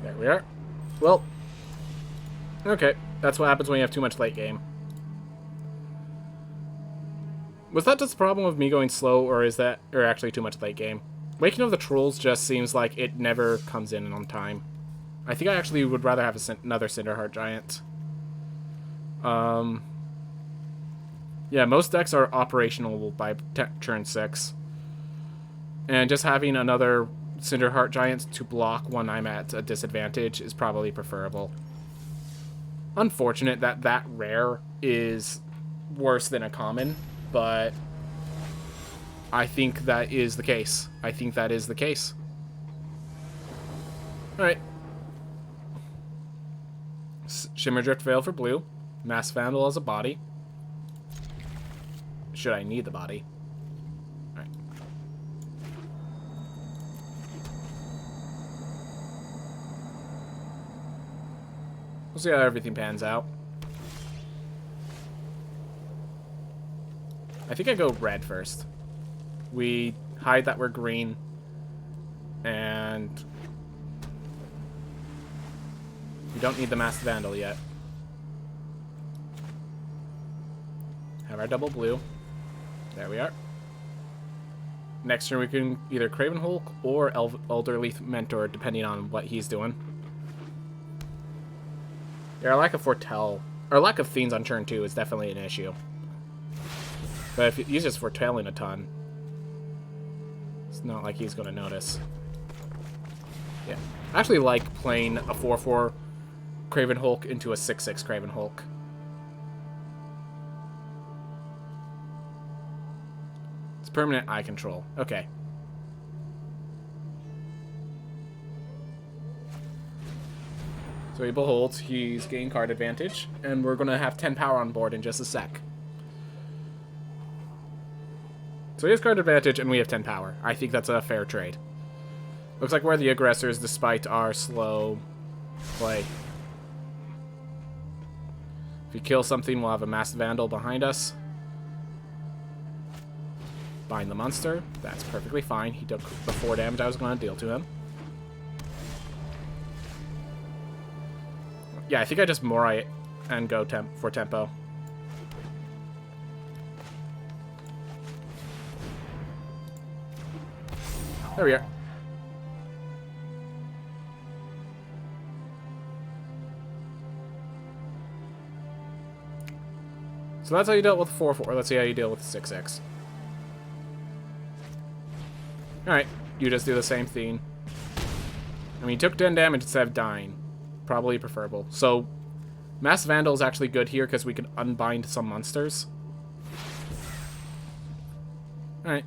There we are. Well, okay. That's what happens when you have too much late game. Was that just the problem of me going slow, or is that actually too much late game? Waking of the Trolls just seems like it never comes in on time. I think I actually would rather have another Cinderheart Giant. Yeah, most decks are operational by turn 6. And just having another Cinderheart Giant to block when I'm at a disadvantage is probably preferable. Unfortunate that that rare is worse than a common, but I think that is the case. I think that is the case. Alright. Shimmerdrift Veil for blue. Mass Vandal as a body. Should I need the body? Alright. We'll see how everything pans out. I think I go red first. We hide that we're green. And we don't need the Masked Vandal yet. Have our double blue. There we are. Next turn we can either Craven Hulk or Elderly Mentor, depending on what he's doing. Yeah, our lack of Foretell, or lack of Fiends on turn 2 is definitely an issue. But if he's just foretelling a ton, it's not like he's going to notice. Yeah. I actually like playing a 4/4 Craven Hulk into a 6/6 Craven Hulk. It's permanent eye control. Okay. So he beholds, he's gained card advantage, and we're going to have 10 power on board in just a sec. So he has card advantage, and we have 10 power. I think that's a fair trade. Looks like we're the aggressors, despite our slow play. If we kill something, we'll have a Masked Vandal behind us. Bind the monster. That's perfectly fine. He took the 4 damage I was going to deal to him. Yeah, I think I just Morai and go for tempo. There we are. So that's how you dealt with 4/4. Let's see how you deal with 6/6. Alright, you just do the same thing. I mean, you took 10 damage instead of dying. Probably preferable. So, Masked Vandal is actually good here because we can unbind some monsters. Alright.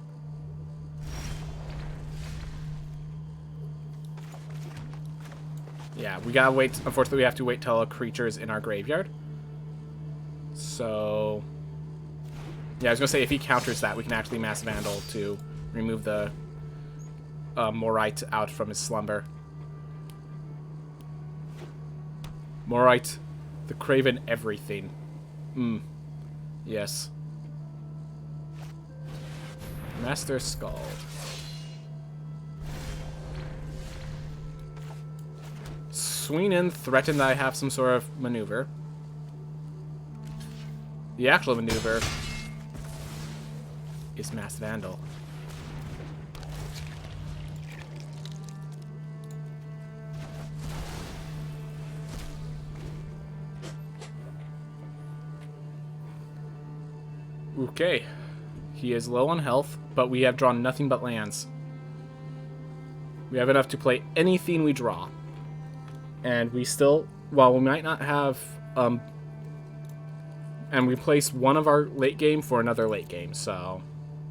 Yeah, we gotta wait. Unfortunately, we have to wait till a creature's in our graveyard. So... yeah, I was gonna say, if he counters that, we can actually Masked Vandal to remove the Morite out from his slumber. Morite, the Craven everything. Yes. Master Scald. Sweenin threatened that I have some sort of maneuver. The actual maneuver is Masked Vandal. Okay. He is low on health, but we have drawn nothing but lands. We have enough to play anything we draw. And we still, while we might not have, and we place one of our late game for another late game, so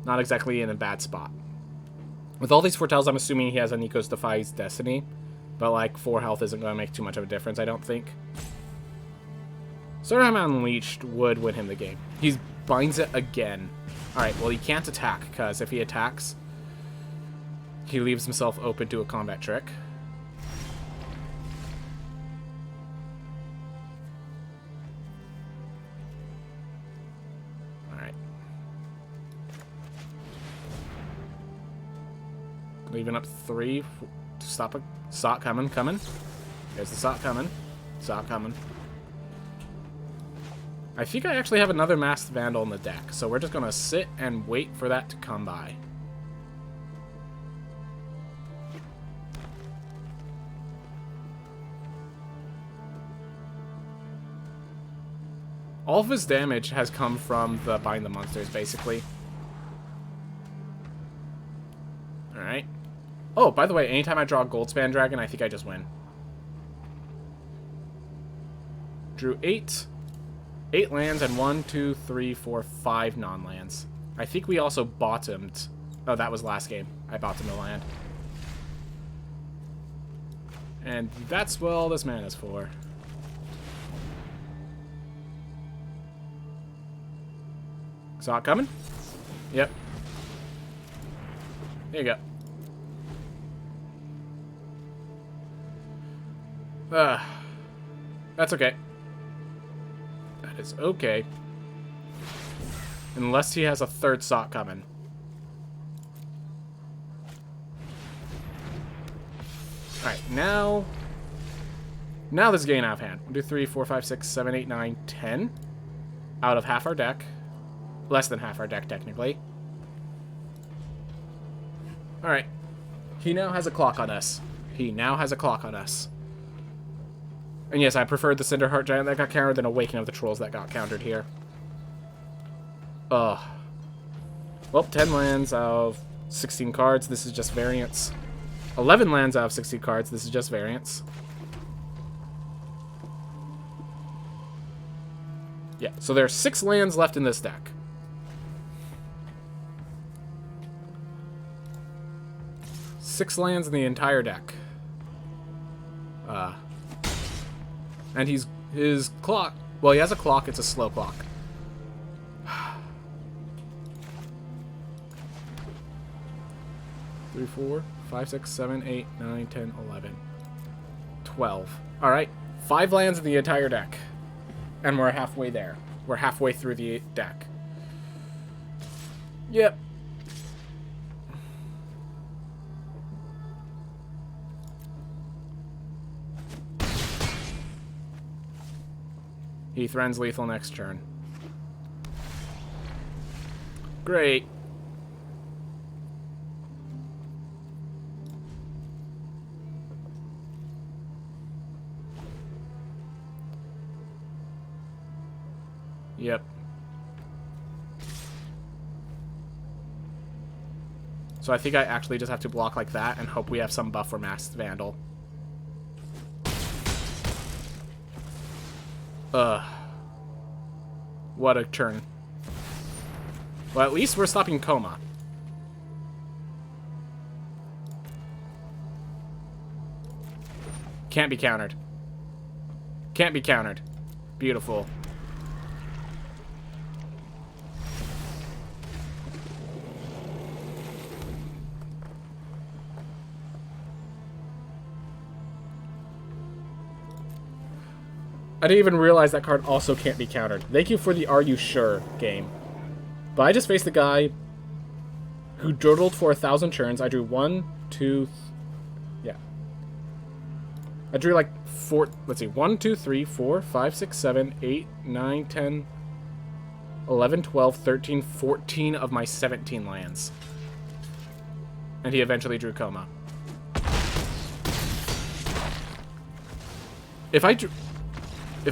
not exactly in a bad spot. With all these foretells, I'm assuming he has a Nikos Defies Destiny, but like 4 health isn't going to make too much of a difference, I don't think. Surname Unleashed would win him the game. He binds it again. Alright, well he can't attack, because if he attacks, he leaves himself open to a combat trick. Alright. Leaving up 3 to stop a Sock coming. There's the Sock coming. Sock coming. I think I actually have another Masked Vandal in the deck, so we're just going to sit and wait for that to come by. All of his damage has come from the Bind the Monsters, basically. Alright. Oh, by the way, anytime I draw a Goldspan Dragon, I think I just win. Drew 8 lands and 1, 2, 3, 4, 5 non-lands. I think we also bottomed. Oh, that was last game. I bottomed a land. And that's what all this mana is for. Saw it coming? Yep. There you go. That's okay. That is okay. Unless he has a third sock coming. Alright, now this is getting out of hand. 1, 2, 3, 4, 5, 6, 7, 8, 9, 10. Out of half our deck. Less than half our deck, technically. Alright. He now has a clock on us. He now has a clock on us. And yes, I preferred the Cinderheart Giant that got countered than Awakening of the Trolls that got countered here. Ugh. Well, 10 lands out of 16 cards. This is just variance. 11 lands out of 60 cards. This is just variance. Yeah, so there are 6 lands left in this deck. Six lands in the entire deck. And his clock. Well, he has a clock. It's a slow clock. 3, 4, 5, 6, 7, 8, 9, 10, 11, 12. All right, 5 lands in the entire deck, and we're halfway there. We're halfway through the deck. Yep. He threatens lethal next turn. Great. Yep. So I think I actually just have to block like that and hope we have some buff for Masked Vandal. What a turn. Well, at least we're stopping Coma. Can't be countered. Can't be countered. Beautiful. I didn't even realize that card also can't be countered. Thank you for the Are You Sure game. But I just faced the guy who dawdled for 1,000 turns. I drew 1, 2... Yeah. I drew like 4... Let's see. 1, 2, 3, 4, 5, 6, 7, 8, 9, 10, 11, 12, 13, 14 of my 17 lands. And he eventually drew Coma. If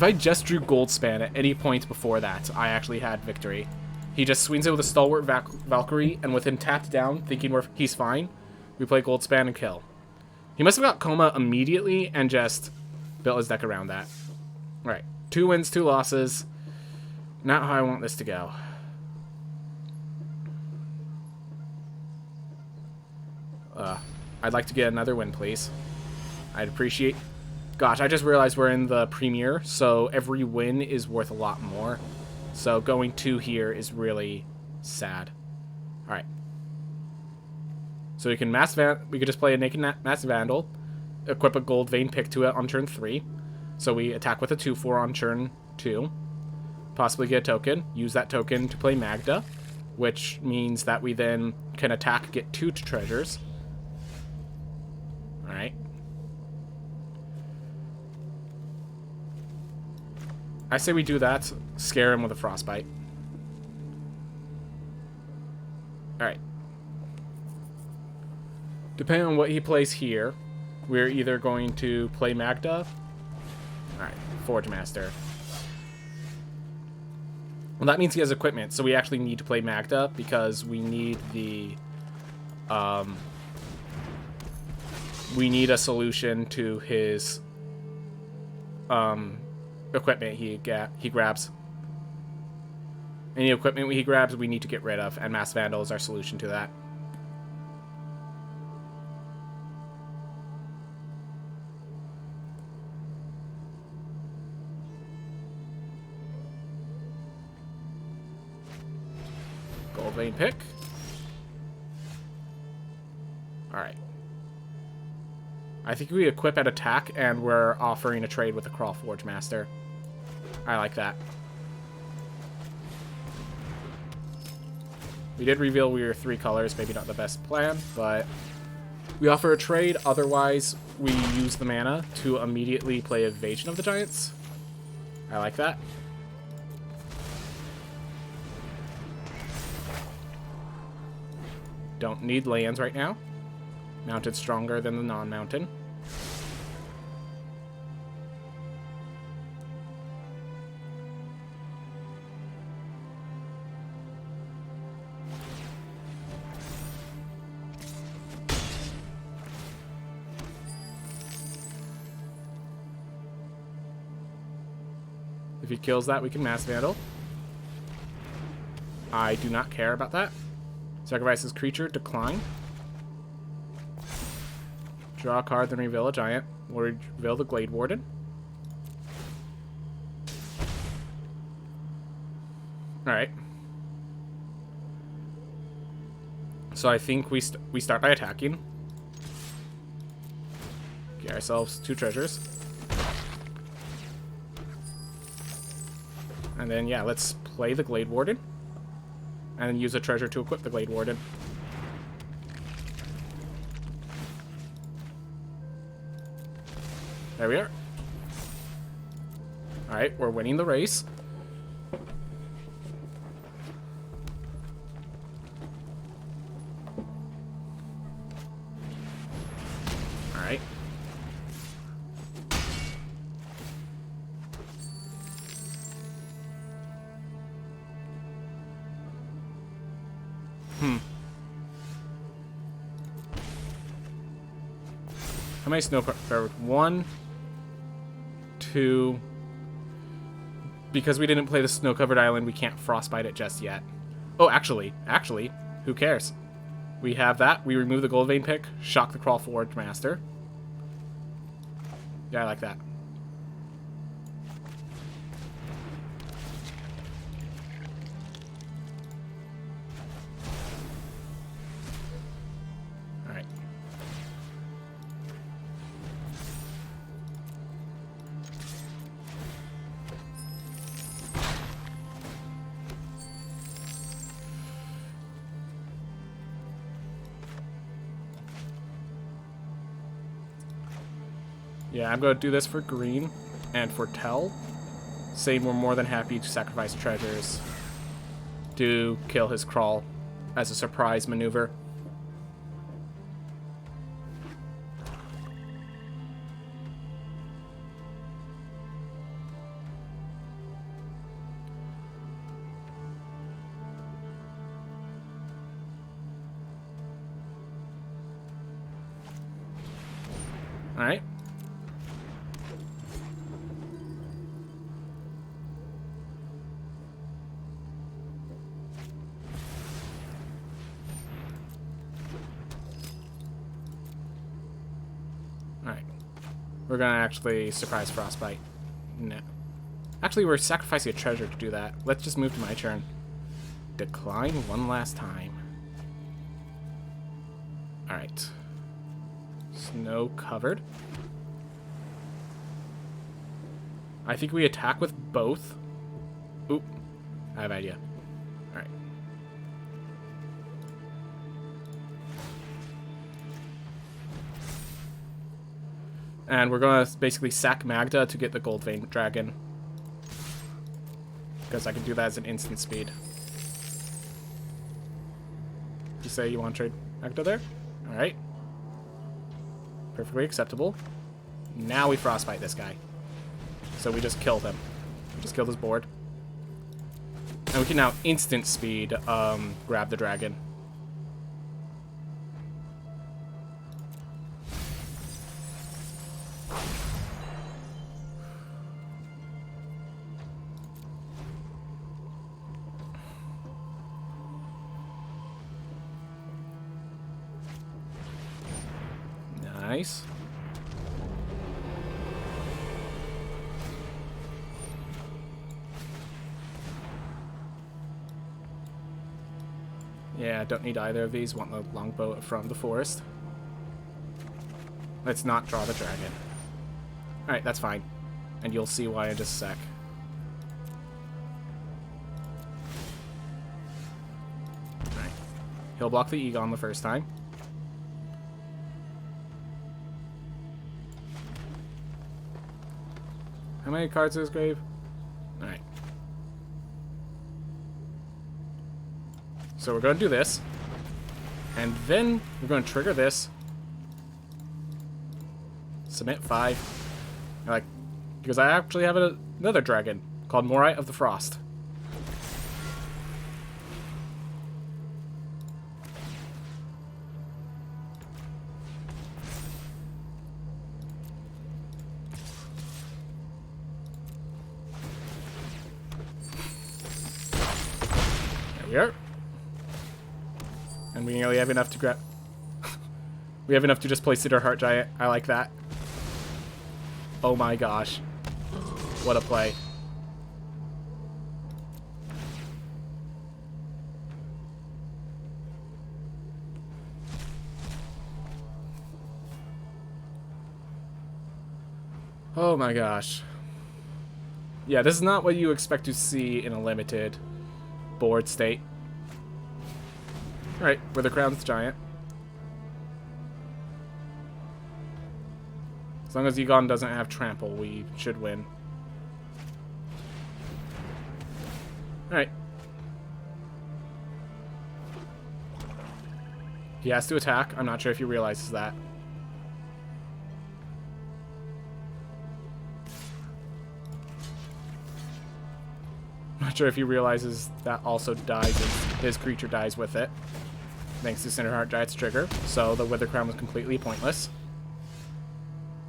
I just drew Goldspan at any point before that, I actually had victory. He just swings it with a Stalwart Valkyrie, and with him tapped down, thinking he's fine, we play Goldspan and kill. He must have got Coma immediately and just built his deck around that. Alright, 2 wins, 2 losses. Not how I want this to go. I'd like to get another win, please. I'd appreciate... Gosh, I just realized we're in the Premier, so every win is worth a lot more. So going 2 here is really sad. Alright. So we can we could just play a naked Masked Vandal, equip a Gold Vein Pick to it on turn 3. So we attack with a 2/4 on turn 2. Possibly get a token. Use that token to play Magda, which means that we then can attack, get 2 treasures. Alright. I say we do that, scare him with a Frostbite. Alright. Depending on what he plays here, we're either going to play Magda. Alright, Forge Master. Well, that means he has equipment, so we actually need to play Magda because we need the... we need a solution to his... equipment he grabs. Any equipment he grabs, we need to get rid of, and Masked Vandal is our solution to that. Gold Vein Pick. Alright. I think we equip at attack, and we're offering a trade with the Crawlforge Master. I like that. We did reveal we were 3 colors, maybe not the best plan, but we offer a trade. Otherwise, we use the mana to immediately play Evasion of the Giants. I like that. Don't need lands right now. Mounted stronger than the non-mountain. If he kills that, we can Mass Vandal. I do not care about that. Sacrifices creature, decline. Draw a card, then reveal a giant. We'll reveal the Glade Warden. Alright. So I think we start by attacking. Get ourselves 2 treasures. And then, yeah, let's play the Glade Warden. And then use a treasure to equip the Glade Warden. There we are. Alright, we're winning the race. Alright. How many snow cards? 1, 2. Because we didn't play the snow-covered island, we can't frostbite it just yet. Oh, actually, who cares? We have that. We remove the Gold Vein pick, shock the Crawlforge Master. Yeah, I like that. Alright. Yeah, I'm going to do this for green and for Tell. Saying we're more than happy to sacrifice treasures to kill his crawl as a surprise maneuver. All right. Alright. We're gonna actually surprise Frostbite. No. Actually, we're sacrificing a treasure to do that. Let's just move to my turn. Decline one last time. Alright. Snow covered. I think we attack with both. Oop. I have an idea. Alright. And we're going to basically sack Magda to get the Gold Vein Dragon. Because I can do that as an instant speed. You say you want to trade Magda there? Alright. Perfectly acceptable. Now we Frostbite this guy. So we just killed him. We just killed his board. And we can now instant speed grab the dragon. Nice. Yeah, don't need either of these. Want the longbow from the forest. Let's not draw the dragon. Alright, that's fine. And you'll see why in just a sec. Alright. He'll block the Egon the first time. How many cards is his grave? Alright. So we're going to do this. And then we're going to trigger this. Submit 5. Like, because I actually have another dragon called Morite of the Frost. There we are. And we nearly have enough to grab. We have enough to just play Cinderheart Giant. I like that. Oh my gosh. What a play. Oh my gosh. Yeah, this is not what you expect to see in a limited board state. Alright, Wither Crown's Giant. As long as Egon doesn't have Trample, we should win. Alright. He has to attack. I'm not sure if he realizes that. Not sure if he realizes that also dies and his creature dies with it. Thanks to Cinderheart Giant's trigger. So the Wither Crown was completely pointless.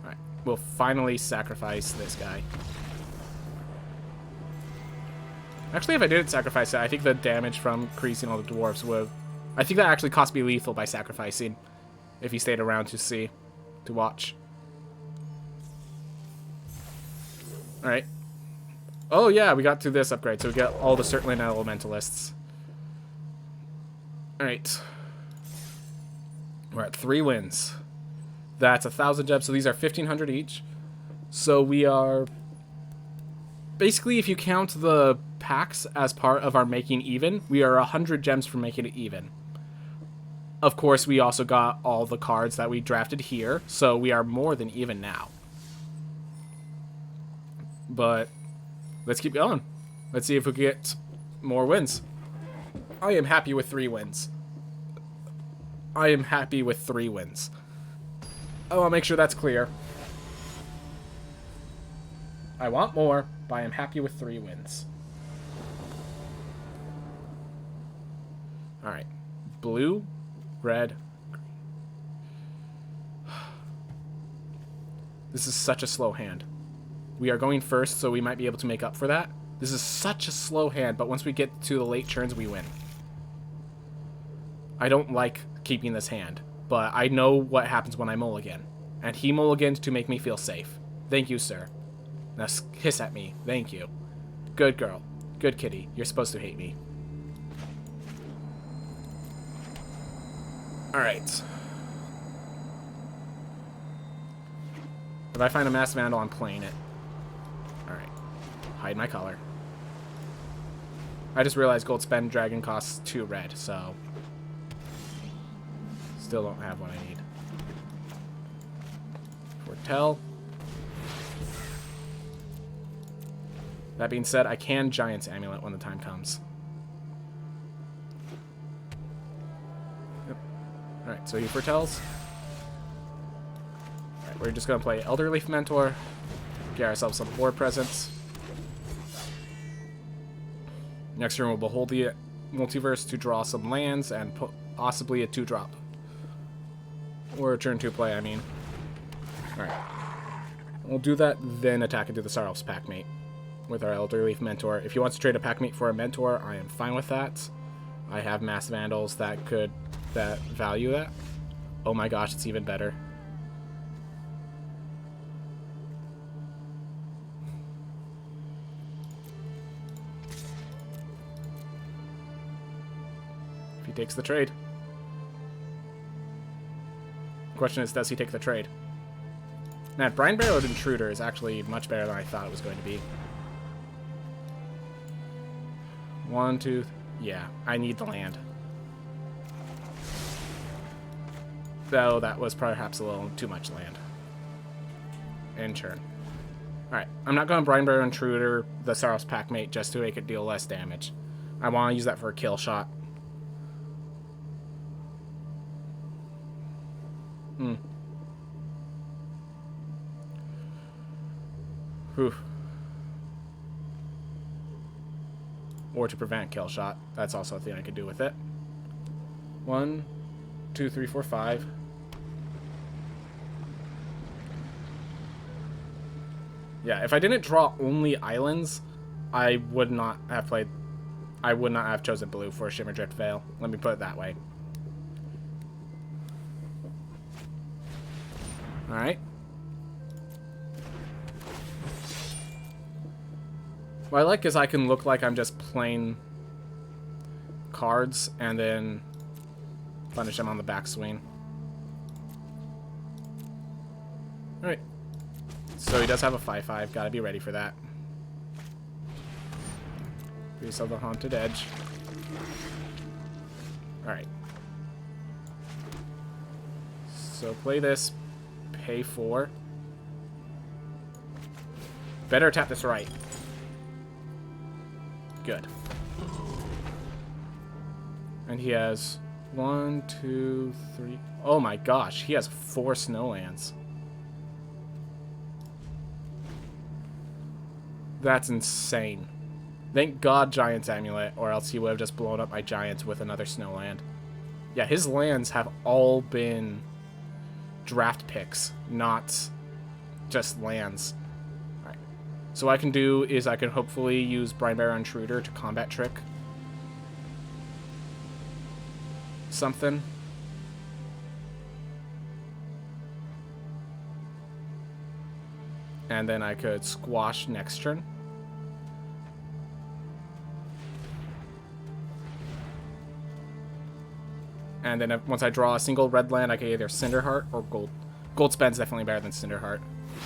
Alright, we'll finally sacrifice this guy. Actually, if I didn't sacrifice it, I think the damage from creasing all the dwarves would... I think that actually cost me lethal by sacrificing. If he stayed around to see. To watch. Alright. Oh yeah, we got to this upgrade, so we got all the Circling Elementalists. Alright. We're at 3 wins. That's 1,000 gems, so these are 1,500 each. So we are... Basically, if you count the packs as part of our making even, we are 100 gems from making it even. Of course, we also got all the cards that we drafted here, so we are more than even now. But let's keep going. Let's see if we get more wins. I am happy with 3 wins. I am happy with 3 wins. I'll make sure that's clear. I want more, but I am happy with 3 wins. Alright. Blue, red, green. This is such a slow hand. We are going first, so we might be able to make up for that. This is such a slow hand, but once we get to the late turns, we win. I don't like keeping this hand, but I know what happens when I mulligan. And he mulligans to make me feel safe. Thank you, sir. Now hiss at me. Thank you. Good girl. Good kitty. You're supposed to hate me. Alright. If I find a Mass Vandal, I'm playing it. Alright. Hide my color. I just realized GOLDSPAN Dragon costs 2 red, so... Still don't have what I need. Foretell. That being said, I can Giant's Amulet when the time comes. Yep. Alright, so he foretells. Alright, we're just going to play Elder Leaf Mentor. Get ourselves some board presents. Next turn we'll behold the Multiverse to draw some lands and possibly a 2-drop. Or a turn 2 play, I mean. Alright. We'll do that, then attack into the Sarlf's Packmate with our Elder Leaf Mentor. If he wants to trade a Packmate for a Mentor, I am fine with that. I have Mass Vandals that value that. Oh my gosh, it's even better. If he takes the trade. Question is, does he take the trade? That Brine Barrowed Intruder is actually much better than I thought it was going to be. 1, 2... Yeah, I need the land. Though that was perhaps a little too much land. End turn. Alright, I'm not going to Brine Barrow Intruder the Saros Packmate just to make it deal less damage. I want to use that for a kill shot. Whew. Or to prevent kill shot. That's also a thing I could do with it. 1, 2, 3, 4, 5. Yeah, if I didn't draw only islands, I would not have played... I would not have chosen blue for Shimmer Drift Veil. Let me put it that way. Alright. What I like is I can look like I'm just playing cards and then punish them on the backswing. Alright. So he does have a 5/5. Gotta be ready for that. Priest of the Haunted Edge. Alright. So play this. Pay 4. Better tap this right. Good. And he has 1, 2, 3. Oh my gosh, he has 4 snowlands. That's insane. Thank God Giant's Amulet, or else he would have just blown up my Giants with another snowland. Yeah, his lands have all been draft picks, not just lands. Alright. So what I can do is I can hopefully use Brine Barrow Intruder to combat trick something. And then I could squash next turn. And then once I draw a single red land, I can either Cinderheart or Gold. GOLDSPAN's definitely better than Cinderheart.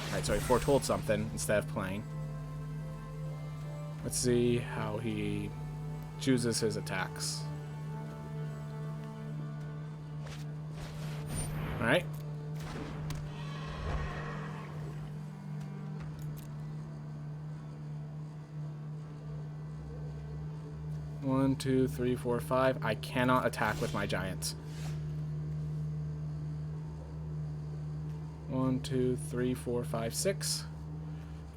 Alright, so he foretold something instead of playing. Let's see how he chooses his attacks. Alright. One, 2, 3, 4, 5. I cannot attack with my Giants. 1, 2, 3, 4, 5, 6.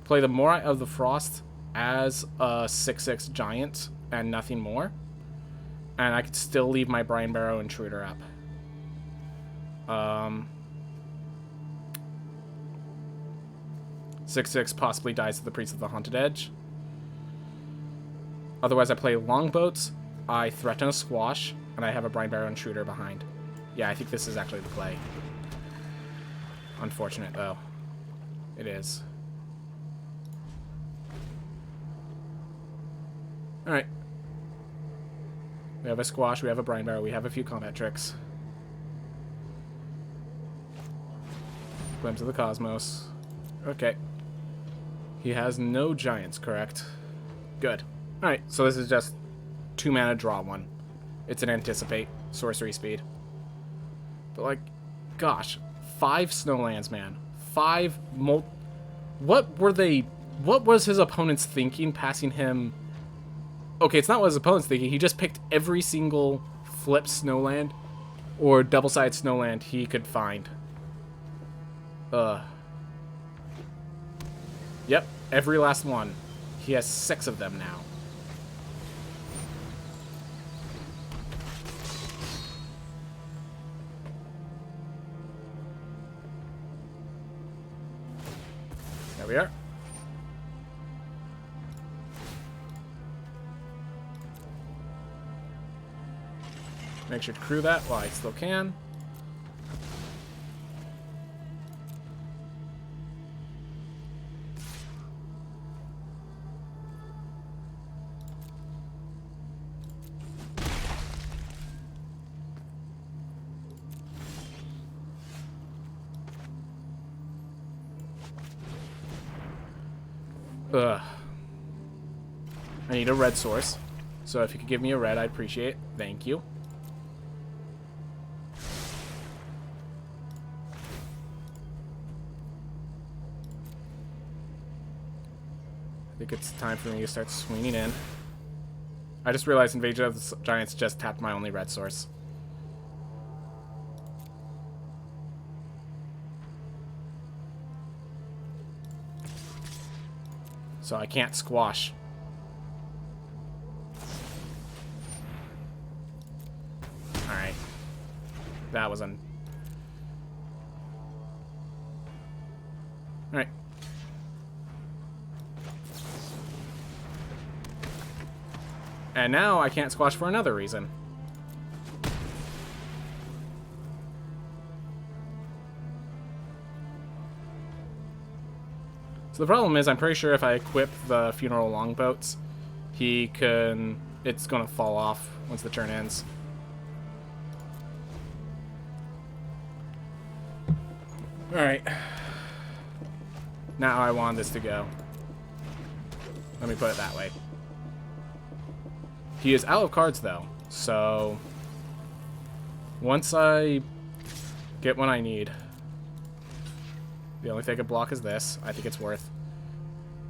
Play the Morite of the Frost as a 6/6 Giant and nothing more. And I could still leave my Brine Barrow Intruder up. 6/6 possibly dies to the Priest of the Haunted Edge. Otherwise, I play Longboats, I threaten a squash, and I have a Brine Barrow Intruder behind. Yeah, I think this is actually the play. Unfortunate, though. It is. Alright. We have a squash, we have a Brine Barrow, we have a few combat tricks. Glimpse of the Cosmos. Okay. He has no Giants, correct? Good. Alright, so this is just 2 mana draw 1. It's an Anticipate, sorcery speed. But like, gosh, 5 snowlands, man. 5 what was his opponents thinking passing him? Okay, it's not what his opponent's thinking. He just picked every single flip snowland or double-sided snowland he could find. Yep, every last one. He has 6 of them now. There we are. Make sure to crew that while I still can. Ugh. I need a red source. So if you could give me a red, I'd appreciate it. Thank you. I think it's time for me to start swinging in. I just realized Invasion of the Giants just tapped my only red source. So I can't squash. Alright. That was Alright. And now I can't squash for another reason. So the problem is, I'm pretty sure if I equip the Funeral Longboats, it's gonna fall off once the turn ends. Alright. Now I want this to go. Let me put it that way. He is out of cards, though, so once I get what I need, the only thing I can block is this. I think it's worth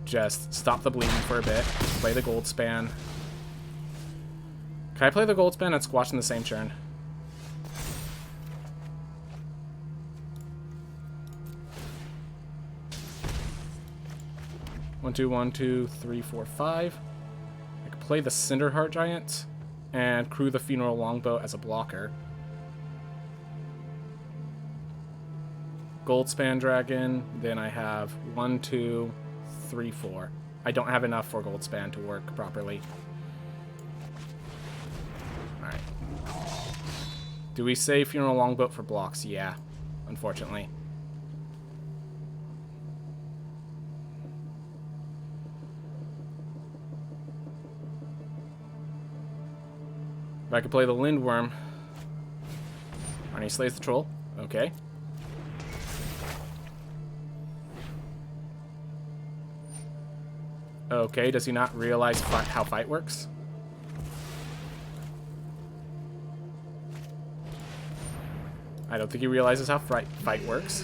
just stop the bleeding for a bit, play the GOLDSPAN. Can I play the GOLDSPAN and squash in the same turn? One, two, 1, 2, 3, 4, 5. I could play the Cinderheart Giant and crew the Funeral Longboat as a blocker. GOLDSPAN Dragon, then I have 1, 2, 3, 4. I don't have enough for GOLDSPAN to work properly. Alright. Do we save Funeral Longboat for blocks? Yeah, unfortunately. If I could play the Lindworm. Arnie slays the troll. Okay. Okay, does he not realize how fight works? I don't think he realizes how fight works.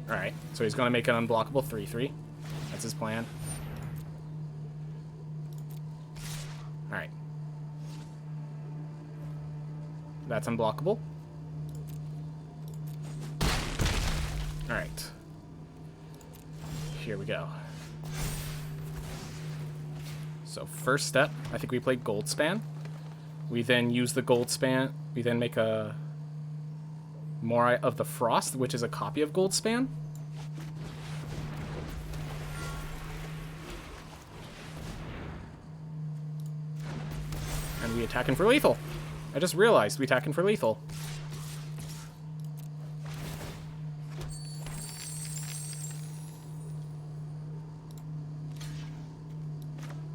Alright, so he's going to make an unblockable 3/3. That's his plan. Alright. That's unblockable. Alright. Here we go. So first step, I think we play GOLDSPAN. We then use the GOLDSPAN. We then make a Morai of the Frost, which is a copy of GOLDSPAN. And we attack him for lethal. I just realized we attack him for lethal.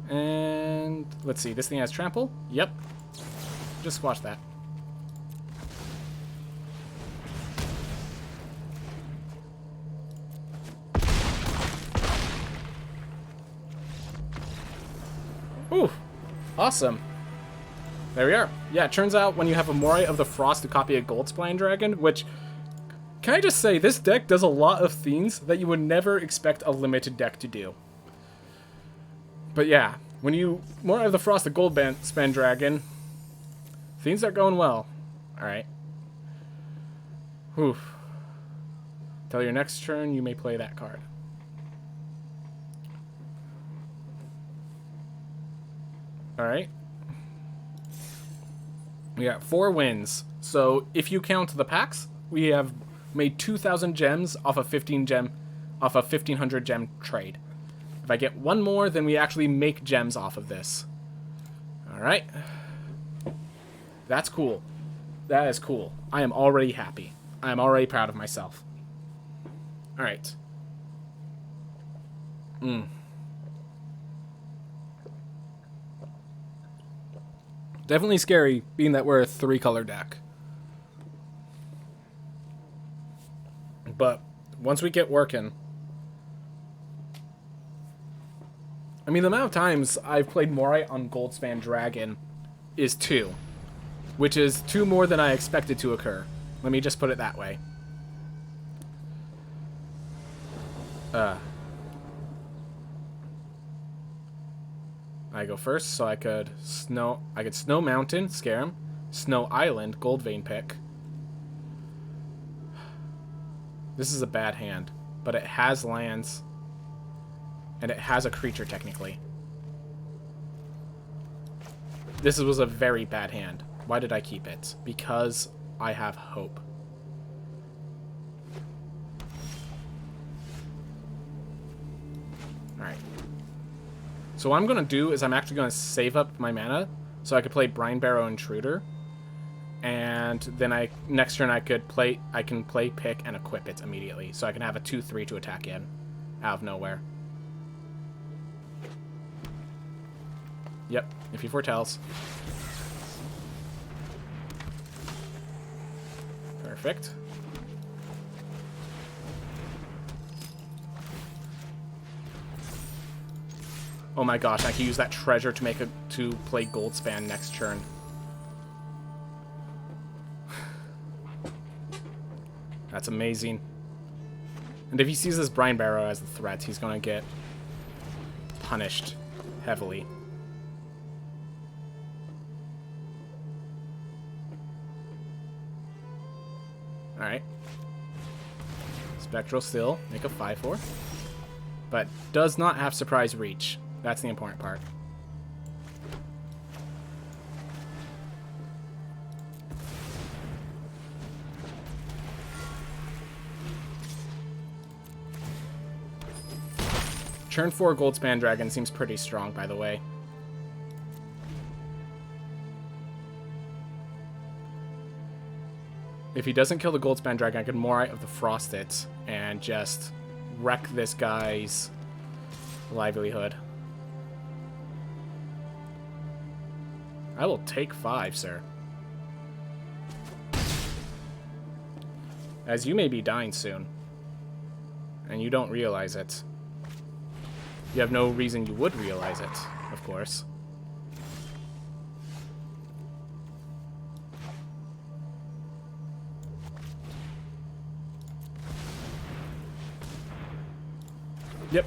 And let's see, this thing has trample? Yep. Just squash that. Ooh, awesome. There we are. Yeah, it turns out when you have a Morai of the Frost to copy a GOLDSPAN Dragon, which, can I just say, this deck does a lot of things that you would never expect a limited deck to do. But yeah, when you Morai of the Frost, the GOLDSPAN Dragon, things are going well. Alright. Whew. Till your next turn, you may play that card. Alright. We got 4 wins. So if you count the packs, we have made 2,000 gems off a 1,500 gem trade. If I get one more, then we actually make gems off of this. Alright. That's cool. That is cool. I am already happy. I am already proud of myself. Alright. Definitely scary, being that we're a 3-color deck. But once we get working, I mean, the amount of times I've played Morite on GOLDSPAN Dragon is 2, which is 2 more than I expected to occur. Let me just put it that way. I go first, so I could Snow Mountain, scare him. Snow Island, Gold Vein pick. This is a bad hand, but it has lands, and it has a creature technically. This was a very bad hand. Why did I keep it? Because I have hope. Alright. So what I'm going to do is I'm actually going to save up my mana so I could play Brine Barrow Intruder. And then next turn I can play pick and equip it immediately. So I can have a 2/3 to attack in out of nowhere. Yep, if he foretells. Perfect. Oh my gosh, I can use that treasure to play GOLDSPAN next turn. That's amazing. And if he sees this Brine Barrow as a threat, he's going to get punished heavily. Alright. Spectral Still, make a 5/4. But does not have Surprise Reach. That's the important part. Turn 4 GOLDSPAN Dragon seems pretty strong, by the way. If he doesn't kill the GOLDSPAN Dragon, I can Morite of the Frost it and just wreck this guy's livelihood. I will take 5, sir. As you may be dying soon. And you don't realize it. You have no reason you would realize it, of course. Yep.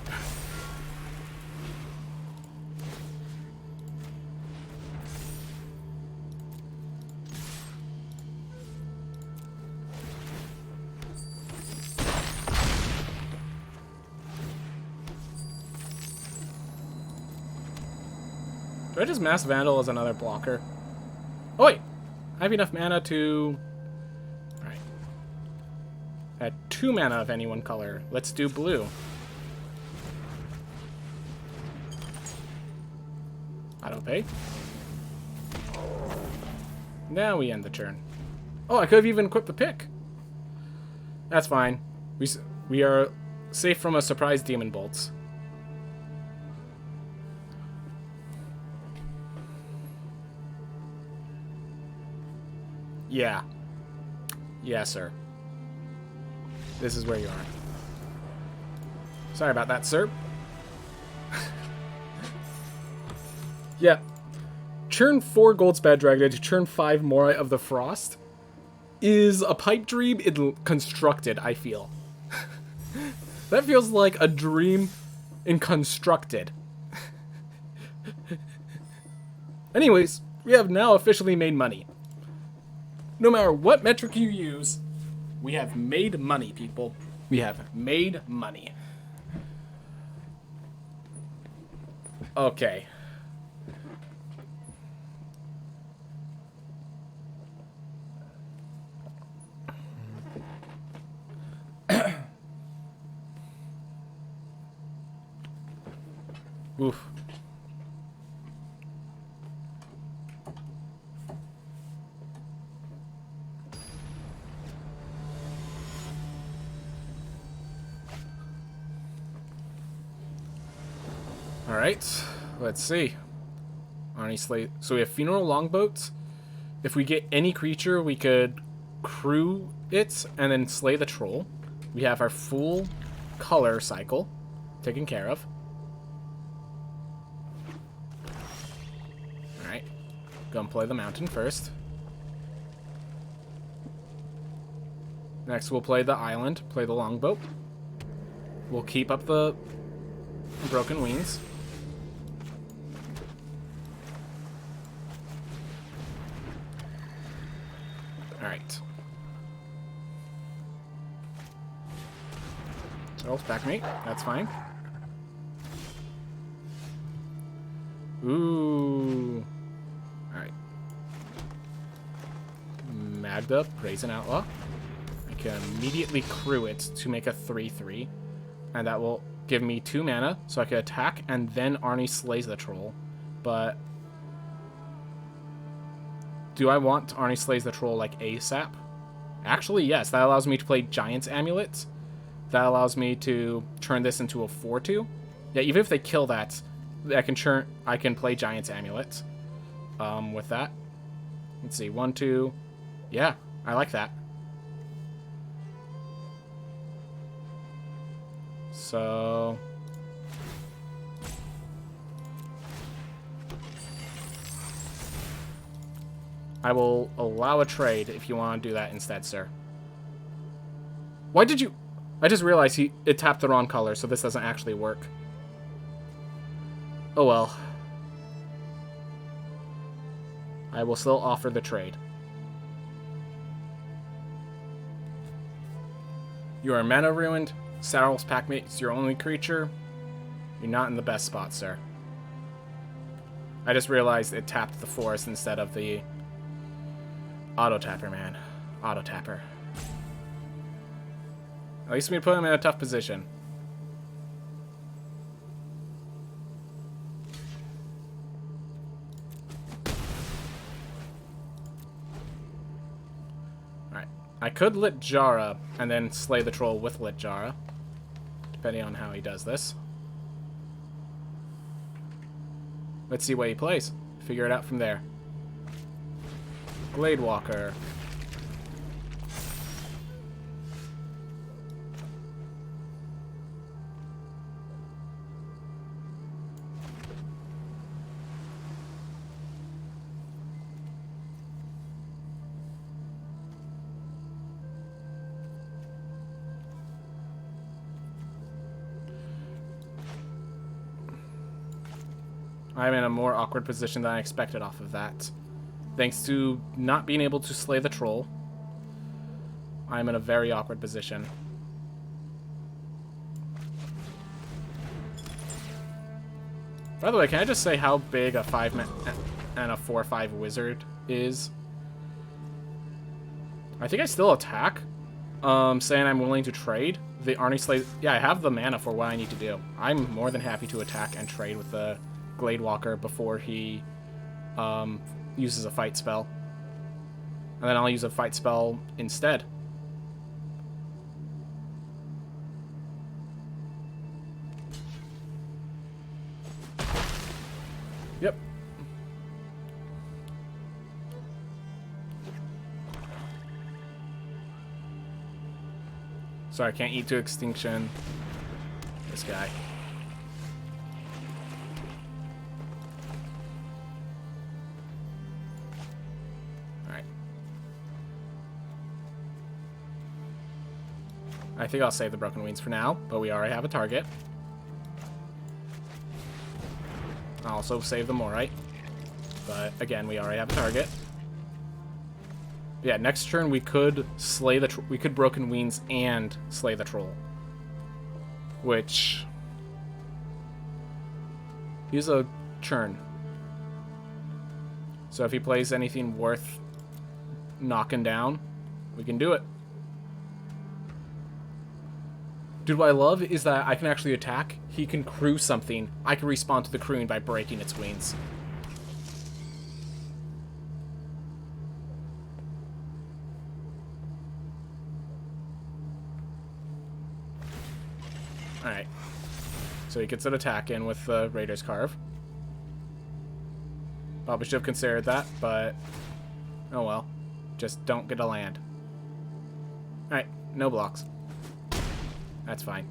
Do I just Mass Vandal as another blocker? Oh wait! I have enough mana to... Alright. I had 2 mana of any one color. Let's do blue. Auto-pay. Now we end the turn. Oh, I could have even equipped the pick. That's fine. We are safe from a surprise Demon Bolts. Yeah. Yeah, sir. This is where you are. Sorry about that, sir. Yeah. Turn 4 GOLDSPAN Dragon to turn 5 Morite of the Frost is a pipe dream constructed, I feel. That feels like a dream in constructed. Anyways, we have now officially made money. No matter what metric you use, we have made money, people. We have made money. Okay. Oof. Alright, let's see. Honestly, so we have Funeral Longboat. If we get any creature, we could crew it and then slay the troll. We have our full color cycle taken care of. Gonna play the mountain first. Next, we'll play the island, play the longboat. We'll keep up the broken wings. Alright. Oh, back mate. That's fine. Ooh. Alright. Magda, Brazen Outlaw. I can immediately crew it to make a 3/3. And that will give me 2 mana, so I can attack, and then Arnie slays the troll. But do I want Arnie slays the troll like ASAP? Actually, yes. That allows me to play Giant's Amulet. That allows me to turn this into a 4/2. Yeah, even if they kill that, I can play Giant's Amulet. With that. Let's see, 1, 2. Yeah, I like that. So I will allow a trade if you want to do that instead, sir. Why did you... I just realized it tapped the wrong color, so this doesn't actually work. Oh well. I will still offer the trade. You are mana ruined. Saryl's Packmate is your only creature. You're not in the best spot, sir. I just realized it tapped the forest instead of the auto-tapper, man. Auto-tapper. At least we put him in a tough position. Alright. I could Lit Jara and then slay the troll with Lit Jara, depending on how he does this. Let's see what he plays. Figure it out from there. Gladewalker. I'm in a more awkward position than I expected off of that. Thanks to not being able to slay the troll, I'm in a very awkward position. By the way, can I just say how big a 5-man and a 4/5 wizard is? I think I still attack, saying I'm willing to trade. The Arnie Slay... Yeah, I have the mana for what I need to do. I'm more than happy to attack and trade with the Gladewalker before he uses a fight spell. And then I'll use a fight spell instead. Yep. Sorry, I can't eat to extinction. This guy. I think I'll save the Broken Wings for now, but we already have a target. I'll also save the Morite, but again, we already have a target. Yeah, next turn we could slay the we could Broken Wings and slay the troll, which he's a churn. So if he plays anything worth knocking down, we can do it. Dude, what I love is that I can actually attack, he can crew something, I can respond to the crewing by breaking its wings. Alright. So he gets an attack in with the Raider's Carve. Probably should have considered that, but oh well. Just don't get a land. Alright, no blocks. That's fine.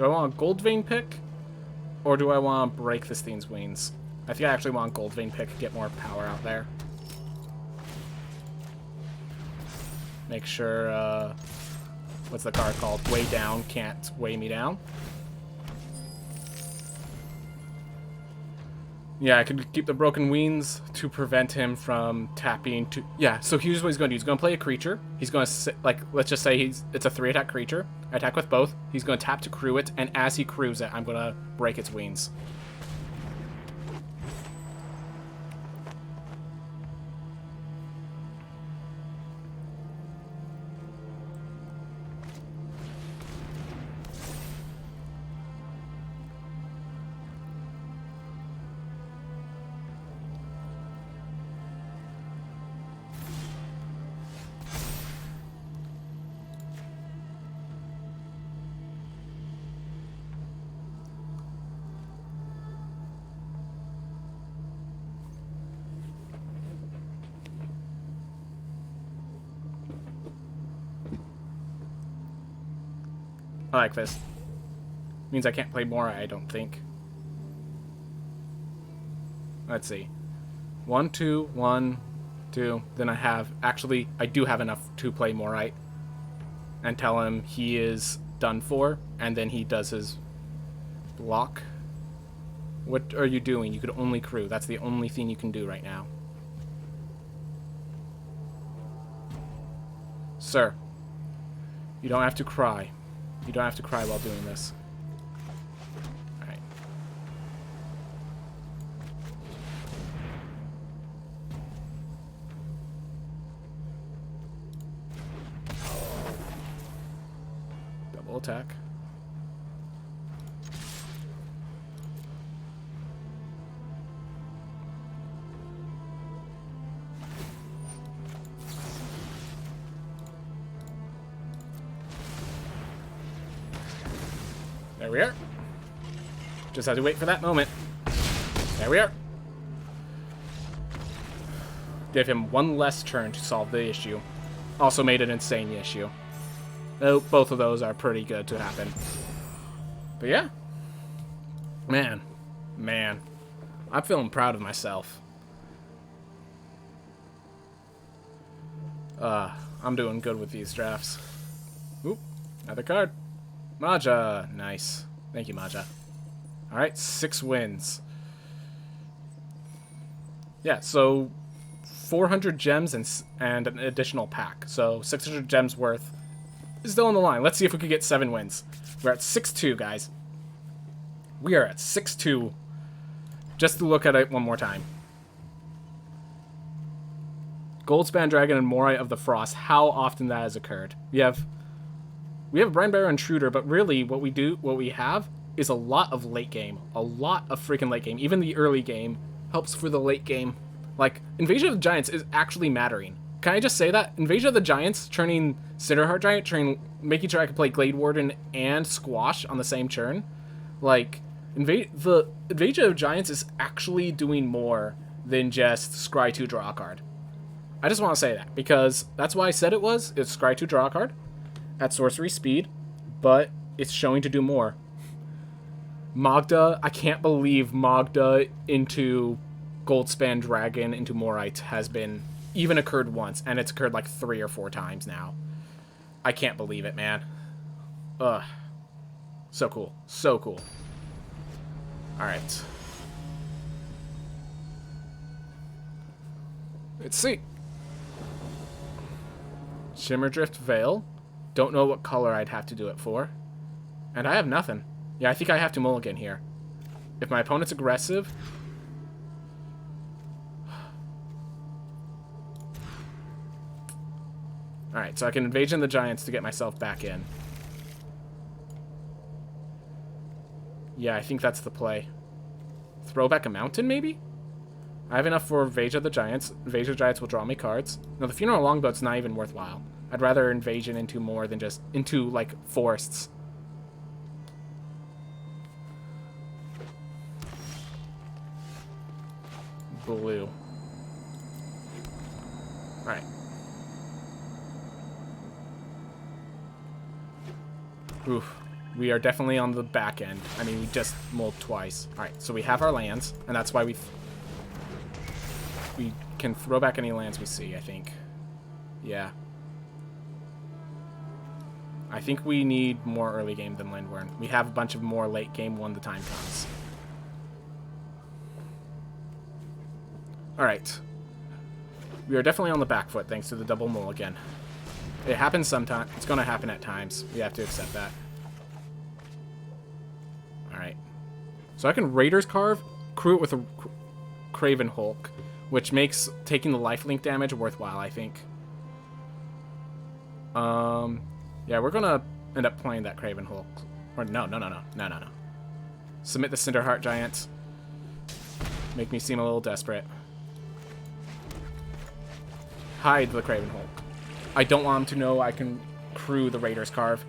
Do I want a gold vein pick? Or do I want to break this thing's wings? I think I actually want gold vein pick, get more power out there. Make sure, what's the card called? Weigh down can't weigh me down. Yeah, I could keep the broken wings to prevent him from tapping to... Yeah, so here's what he's going to do. He's going to play a creature. He's going to, like, let's just say it's a 3-attack creature. I attack with both. He's going to tap to crew it, and as he crews it, I'm going to break its wings. I like this. Means I can't play more, I don't think. Let's see. 1, 2, 1, 2. Then I have... Actually, I do have enough to play Morite. And tell him he is done for. And then he does his block. What are you doing? You could only crew. That's the only thing you can do right now. Sir. You don't have to cry. You don't have to cry while doing this. Alright. Double attack. There we are. Just had to wait for that moment. There we are. Give him one less turn to solve the issue. Also made an insane issue. Though both of those are pretty good to happen. But yeah. Man. I'm feeling proud of myself. I'm doing good with these drafts. Oop, another card. Maja. Nice. Thank you, Maja. Alright, 6 wins. Yeah, so 400 gems and an additional pack. So 600 gems worth is still on the line. Let's see if we could get 7 wins. We're at 6-2, guys. We are at 6-2. Just to look at it one more time. GOLDSPAN Dragon and Morite of the Frost. How often that has occurred. We have Brandbearer Intruder, but really what we have is a lot of late game. A lot of freaking late game. Even the early game helps for the late game. Like, Invasion of the Giants is actually mattering. Can I just say that? Invasion of the Giants, turning Cinderheart Giant, making sure I can play Glade Warden and Squash on the same turn. Like, the Invasion of Giants is actually doing more than just Scry 2 draw a card. I just want to say that, because that's why I said it was. It's Scry 2 draw a card at sorcery speed, but it's showing to do more. Magda, I can't believe Magda into GOLDSPAN Dragon into Morite has been even occurred once, and it's occurred like 3 or 4 times now. I can't believe it, man. Ugh. So cool. So cool. Alright. Let's see. Shimmerdrift Veil. Don't know what color I'd have to do it for. And I have nothing. Yeah, I think I have to mulligan here. If my opponent's aggressive... Alright, so I can Invasion the Giants to get myself back in. Yeah, I think that's the play. Throw back a mountain, maybe? I have enough for Invasion of the Giants. Invasion of the Giants will draw me cards. No, the Funeral Longboat's not even worthwhile. I'd rather Invasion into more than just... into, like, forests. Blue. Alright. Oof. We are definitely on the back end. I mean, we just mulled twice. Alright, so we have our lands, and that's why we can throw back any lands we see, I think. Yeah. I think we need more early game than Lindworm. We have a bunch of more late game when the time comes. Alright. We are definitely on the back foot thanks to the double mulligan. It happens sometimes. It's going to happen at times. We have to accept that. Alright. So I can Raiders Carve, crew it with a Craven Hulk, which makes taking the lifelink damage worthwhile, I think. Yeah, we're going to end up playing that Craven Hulk. Or no. Submit the Cinderheart Giant. Make me seem a little desperate. Hide the Craven Hulk. I don't want him to know I can crew the Raiders Carve.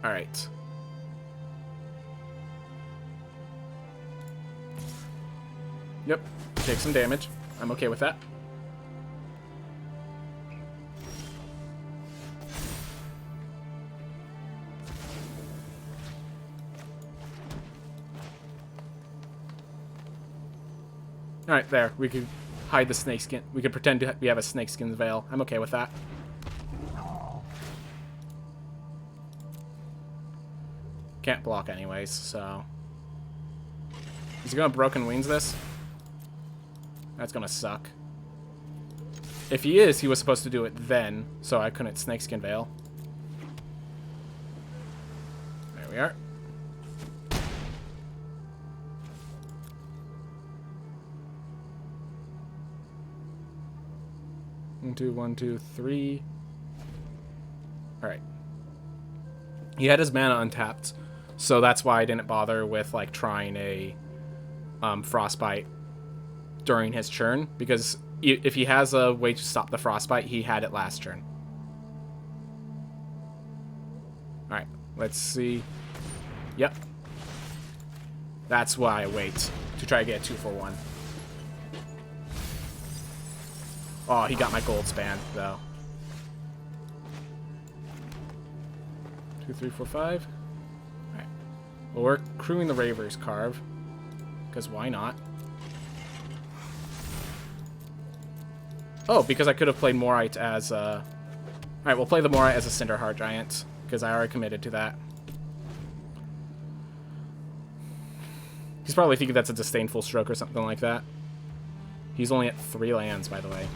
Alright. Yep. Take some damage. I'm okay with that. Alright, there. We could hide the snakeskin. We could pretend we have a snakeskin veil. I'm okay with that. Can't block anyways, so... Is he gonna Broken Wings this? That's gonna suck. If he is, he was supposed to do it then, so I couldn't snakeskin veil. There we are. One, two, three. Alright. He had his mana untapped, so that's why I didn't bother with, like, trying a Frostbite during his turn, because if he has a way to stop the Frostbite, he had it last turn. Alright, let's see. Yep. That's why I wait, to try to get a 2-for-1. Oh, he got my GOLDSPAN, though. 2, 3, 4, 5. Alright. Well, we're crewing the Raiders Carve. Because why not? Oh, because I could have played Morite as a... Alright, we'll play the Morite as a Cinderheart Giant. Because I already committed to that. He's probably thinking that's a disdainful stroke or something like that. He's only at 3 lands, by the way.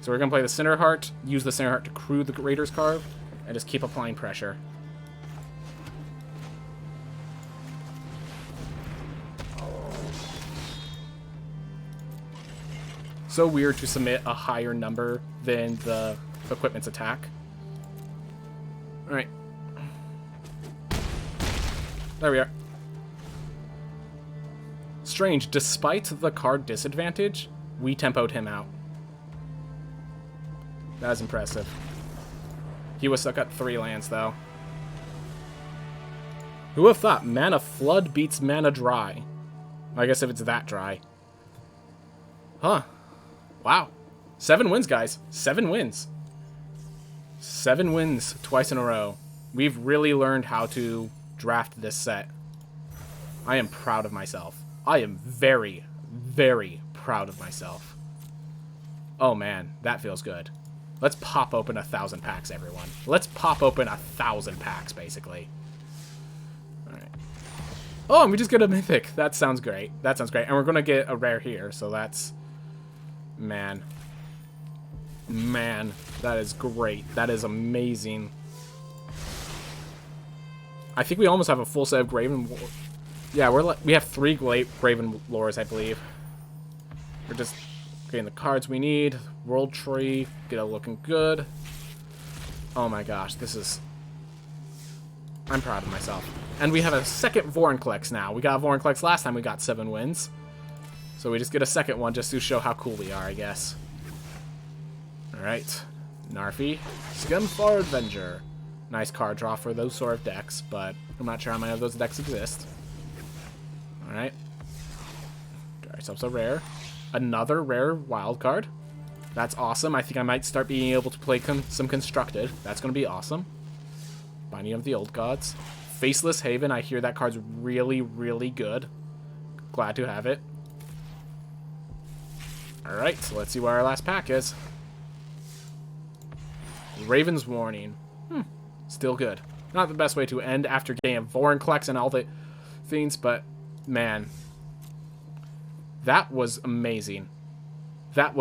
So we're going to play the Cinderheart, use the Cinderheart to crew the Raiders Carve, and just keep applying pressure. So weird to submit a higher number than the equipment's attack. Alright. There we are. Strange, despite the card disadvantage, we tempoed him out. That was impressive. He was stuck at 3 lands, though. Who would have thought Mana Flood beats Mana Dry? I guess if it's that dry. Huh. Wow. 7 wins, guys. 7 wins. 7 wins twice in a row. We've really learned how to draft this set. I am proud of myself. I am very, very proud of myself. Oh, man. That feels good. Let's pop open 1,000 packs, everyone. Let's pop open 1,000 packs, basically. Alright. Oh, and we just get a mythic. That sounds great. That sounds great. And we're going to get a rare here, so that's... Man. Man. That is great. That is amazing. I think we almost have a full set of Graven... Yeah, we have 3 Graven Lores, I believe. We're just... getting the cards we need. World Tree. Get it looking good. Oh my gosh, this is... I'm proud of myself. And we have a second Vorinclex now. We got Vorinclex last time we got 7 wins. So we just get a second one just to show how cool we are, I guess. Alright. Narfi. Scumfar Avenger. Nice card draw for those sort of decks, but I'm not sure how many of those decks exist. Alright. Draw ourselves a rare. Another rare wild card. That's awesome. I think I might start being able to play some constructed. That's going to be awesome. Binding of the Old Gods. Faceless Haven. I hear that card's really, really good. Glad to have it. Alright, so let's see what our last pack is. Raven's Warning. Still good. Not the best way to end after getting a Vorinclex and all the things, but man, that was amazing. That was